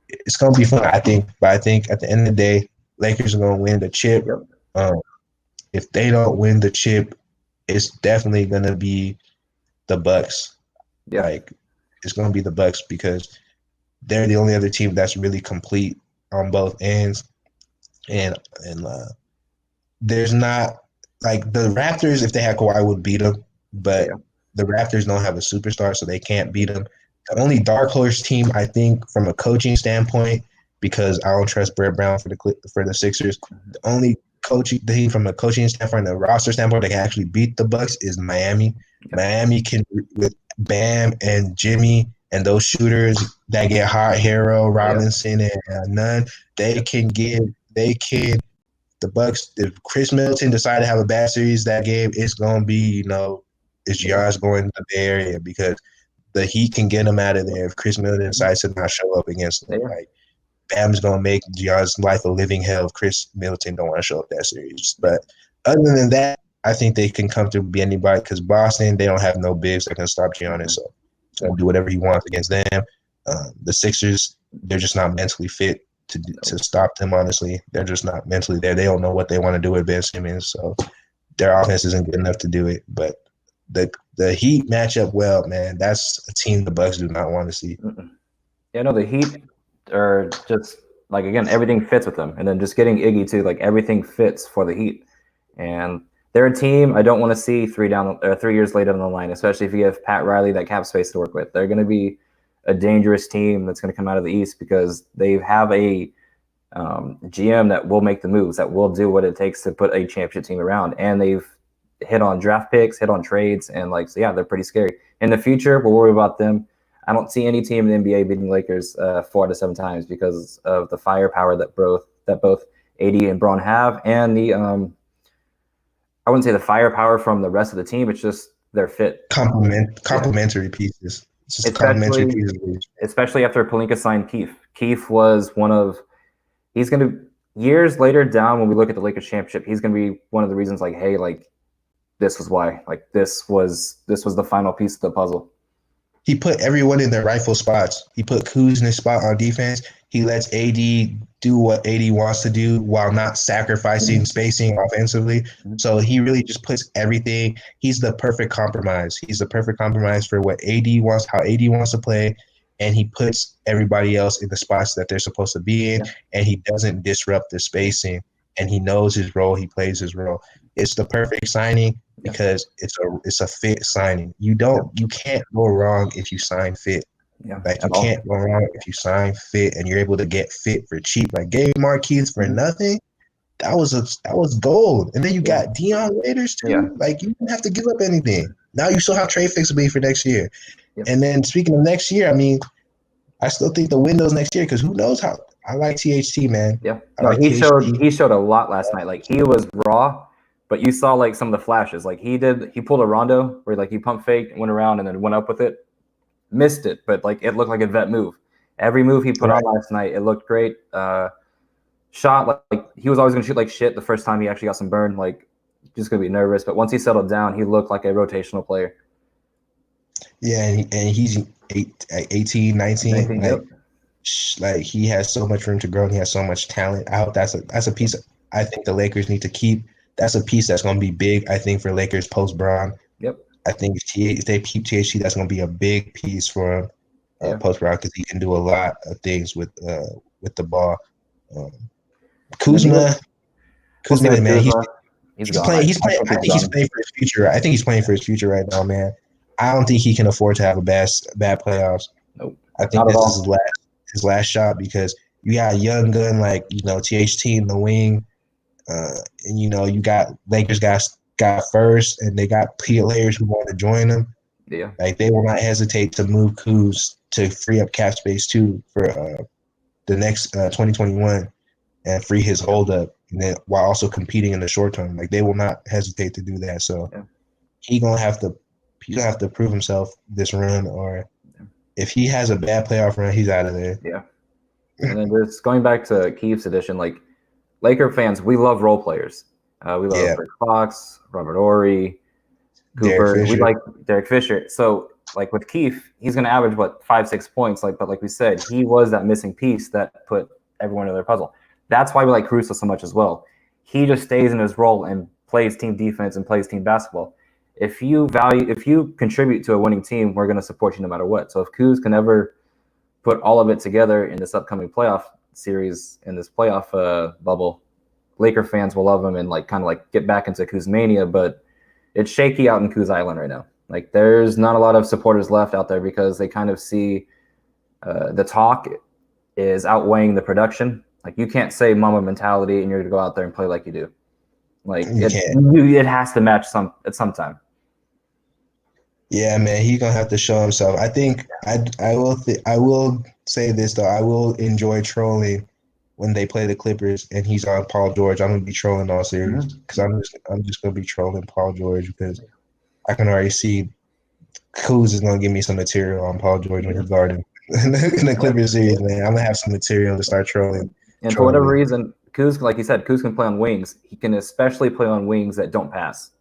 it's gonna be fun, I think. But I think at the end of the day, Lakers are gonna win the chip. If they don't win the chip, it's definitely gonna be the Bucks. Yeah. Like it's gonna be the Bucks because they're the only other team that's really complete on both ends. And there's not like the Raptors, if they had Kawhi, would beat them, but the Raptors don't have a superstar, so they can't beat them. The only dark horse team, I think, from a coaching standpoint, because I don't trust Brett Brown for the Sixers, the only coaching team from a coaching standpoint, the roster standpoint, that can actually beat the Bucks is Miami. Miami can, with Bam and Jimmy and those shooters that get hot, Harrell, Robinson, and Nunn, the Bucks, if Chris Middleton decide to have a bad series that game, it's going to be, it's Giannis going to the area because the Heat can get him out of there if Chris Middleton decides to not show up against them. Like, Bam's going to make Giannis' life a living hell if Chris Middleton don't want to show up that series. But other than that, I think they can come to be anybody because Boston, they don't have no bigs that can stop Giannis. So he's going to do whatever he wants against them. The Sixers, they're just not mentally fit to stop them, honestly. They're just not mentally there. They don't know what they want to do with Ben Simmons, so their offense isn't good enough to do it. But the Heat match up well, man. That's a team the Bucks do not want to see. Yeah, no, the Heat are just, like, again, everything fits with them. And then just getting Iggy, too, like, everything fits for the Heat. And they're a team I don't want to see 3 years later down the line, especially if you have Pat Riley, that cap space to work with. They're going to be a dangerous team that's going to come out of the East because they have a GM that will make the moves, that will do what it takes to put a championship team around. And they've hit on draft picks, hit on trades, and like, so yeah, they're pretty scary. In the future, we'll worry about them. I don't see any team in the NBA beating Lakers 4 out of 7 times because of the firepower that both AD and Braun have, and the I wouldn't say the firepower from the rest of the team. It's just their fit. Complementary pieces. It's just complementary pieces. Especially after Pelinka signed Keith. Keith was he's going to, years later down when we look at the Lakers championship, he's going to be one of the reasons like, hey, like this was why. Like this was the final piece of the puzzle. He put everyone in their rightful spots. He put Kuz in his spot on defense. He lets AD do what AD wants to do while not sacrificing spacing offensively. So he really just puts everything. He's the perfect compromise. He's the perfect compromise for what AD wants, how AD wants to play, and he puts everybody else in the spots that they're supposed to be in, and he doesn't disrupt the spacing, and he knows his role. He plays his role. It's the perfect signing because it's a fit signing. You can't go wrong if you sign fit. Yeah, like you can't go wrong if you sign fit and you're able to get fit for cheap. Like getting Marquise for nothing, that was gold. And then you got Dion Waiters too. Yeah. Like you didn't have to give up anything. Now you saw how trade flexibility for next year. And then speaking of next year, I mean, I still think the window's next year because who knows how. I like THT, man. Yeah, he showed a lot last night. Like he was raw, but you saw like some of the flashes. Like he pulled a Rondo where like he pump faked, went around, and then went up with it. Missed it, but like it looked like a vet move. Every move he put on last night, it looked great. Shot like he was always gonna shoot like shit the first time he actually got some burn. Like just gonna be nervous, but once he settled down, he looked like a rotational player. Yeah, and he's 18, 19. Like he has so much room to grow and he has so much talent. I hope that's a piece I think the Lakers need to keep. That's a piece that's going to be big, I think, for Lakers post Braun. Yep. I think if they keep THT, that's going to be a big piece for him post Braun because he can do a lot of things with the ball. Kuzma, man, he's playing. I think he's playing for his future. I think he's playing for his future right now, man. I don't think he can afford to have a bad playoffs. Nope. I think this is his last shot because you got a young gun like THT in the wing, and you got Lakers got first, and they got players who want to join them. Yeah, like they will not hesitate to move Kuz to free up cap space too for the next 2021 and free his hold up, and then while also competing in the short term. Like they will not hesitate to do that. So he's gonna have to prove himself this run, or if he has a bad playoff run, he's out of there. Yeah. And then just going back to Keith's edition, like Laker fans, we love role players. We love Rick Fox, Robert Horry, Cooper. We like Derek Fisher. So like with Keith, he's going to average 5-6 points. But like we said, he was that missing piece that put everyone in their puzzle. That's why we like Caruso so much as well. He just stays in his role and plays team defense and plays team basketball. If you contribute to a winning team, we're going to support you no matter what. So if Kuz can ever put all of it together in this upcoming playoff series, in this playoff bubble, Laker fans will love him and kind of get back into Kuz mania. But it's shaky out in Kuz Island right now. Like there's not a lot of supporters left out there because they kind of see the talk is outweighing the production. Like you can't say mama mentality and you're going to go out there and play like you do. Like it has to match at some time. Yeah, man, he's gonna have to show himself. I think I will say this though. I will enjoy trolling when they play the Clippers and he's on Paul George. I'm gonna be trolling all series because I'm just gonna be trolling Paul George because I can already see Kuz is gonna give me some material on Paul George when he's guarding in the Clippers series. Man, I'm gonna have some material to start trolling. And for whatever reason, Kuz, like you said, Kuz can play on wings. He can especially play on wings that don't pass.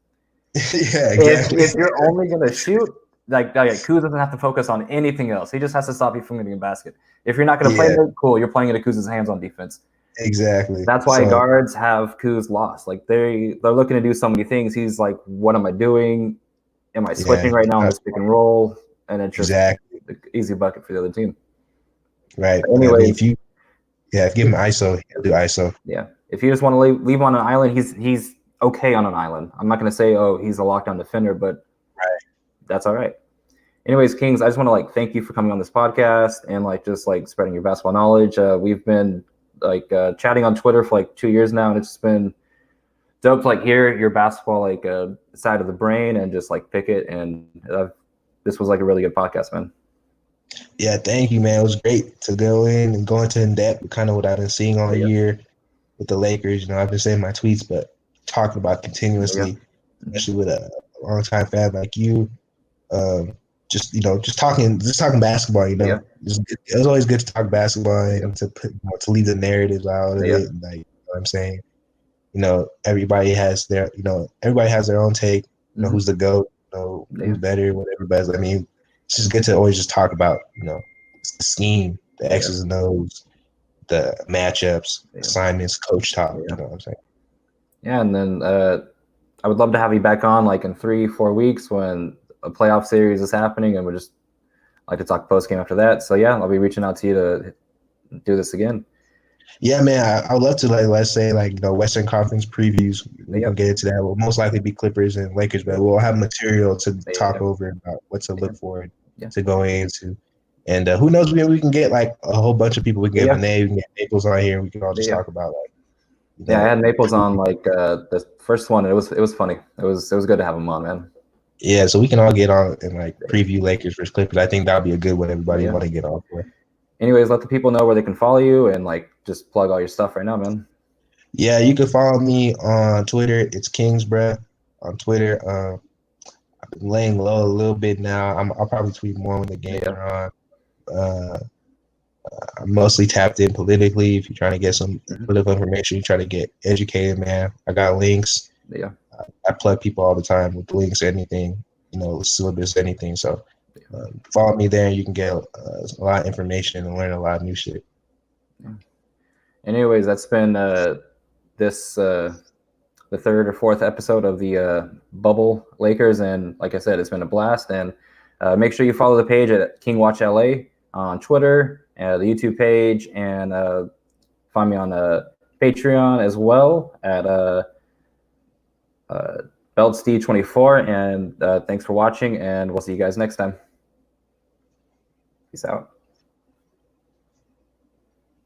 Yeah, exactly. If you're only going to shoot, Kuz doesn't have to focus on anything else. He just has to stop you from getting a basket. If you're not going to play it, cool. You're playing into Kuz's hands on defense. Exactly. That's why guards have Kuz lost. Like they're looking to do so many things. He's like, what am I doing? Am I switching right now on this pick and roll? And it's just an easy bucket for the other team. Right. Anyway, if you give him ISO, he'll do ISO. Yeah. If you just want to leave on an island, he's okay on an island. I'm not going to say, he's a lockdown defender, but that's all right. Anyways, Kings, I just want to thank you for coming on this podcast and just spreading your basketball knowledge. We've been chatting on Twitter for 2 years now, and it's been dope to like hear your basketball like side of the brain and just like pick it. And this was like a really good podcast, man. Yeah, thank you, man. It was great to go into in depth with kind of what I've been seeing all year with the Lakers. You know, I've been saying my tweets, but talking about continuously, especially with a longtime fan like you. Just talking basketball. You know, it was always good to talk basketball and to leave the narratives out of it. And, like, you know what I'm saying, you know, everybody has their own take. You know, who's the GOAT? You know, who's better? Whatever. But I mean, it's just good to always just talk about, you know, the scheme, the X's and O's, the matchups, assignments, coach talk. You know what I'm saying? Yeah, and then I would love to have you back on like in 3-4 weeks when a playoff series is happening, and we'd just like to talk post game after that. So yeah, I'll be reaching out to you to do this again. Yeah, man, I would love to, like, let's say, like, you know, Western Conference previews. We can get into that. We'll most likely be Clippers and Lakers, but we'll have material to talk over about what to look forward to going into. And who knows, we can get like a whole bunch of people. We can get Renee, we can get Naples on here. We can all just talk about, like, you know, I had Naples on like the first one. It was funny. It was good to have him on, man. Yeah, so we can all get on and like preview Lakers versus Clippers. I think that'll be a good one. Everybody want to get on for. Anyways, let the people know where they can follow you and like just plug all your stuff right now, man. Yeah, you can follow me on Twitter. It's Kingsbruh on Twitter. I've been laying low a little bit now. I'll probably tweet more when the games are on. I'm mostly tapped in politically. If you're trying to get some political information, you try to get educated, man. I got links. Yeah. I plug people all the time with links, anything, you know, syllabus, anything. So follow me there, and you can get a lot of information and learn a lot of new shit. Yeah. Anyways, that's been this the third or fourth episode of the Bubble Lakers, and like I said, it's been a blast. And make sure you follow the page at King Watch LA on Twitter, the YouTube page, and find me on Patreon as well at BeltzD24. And thanks for watching, and we'll see you guys next time. Peace out.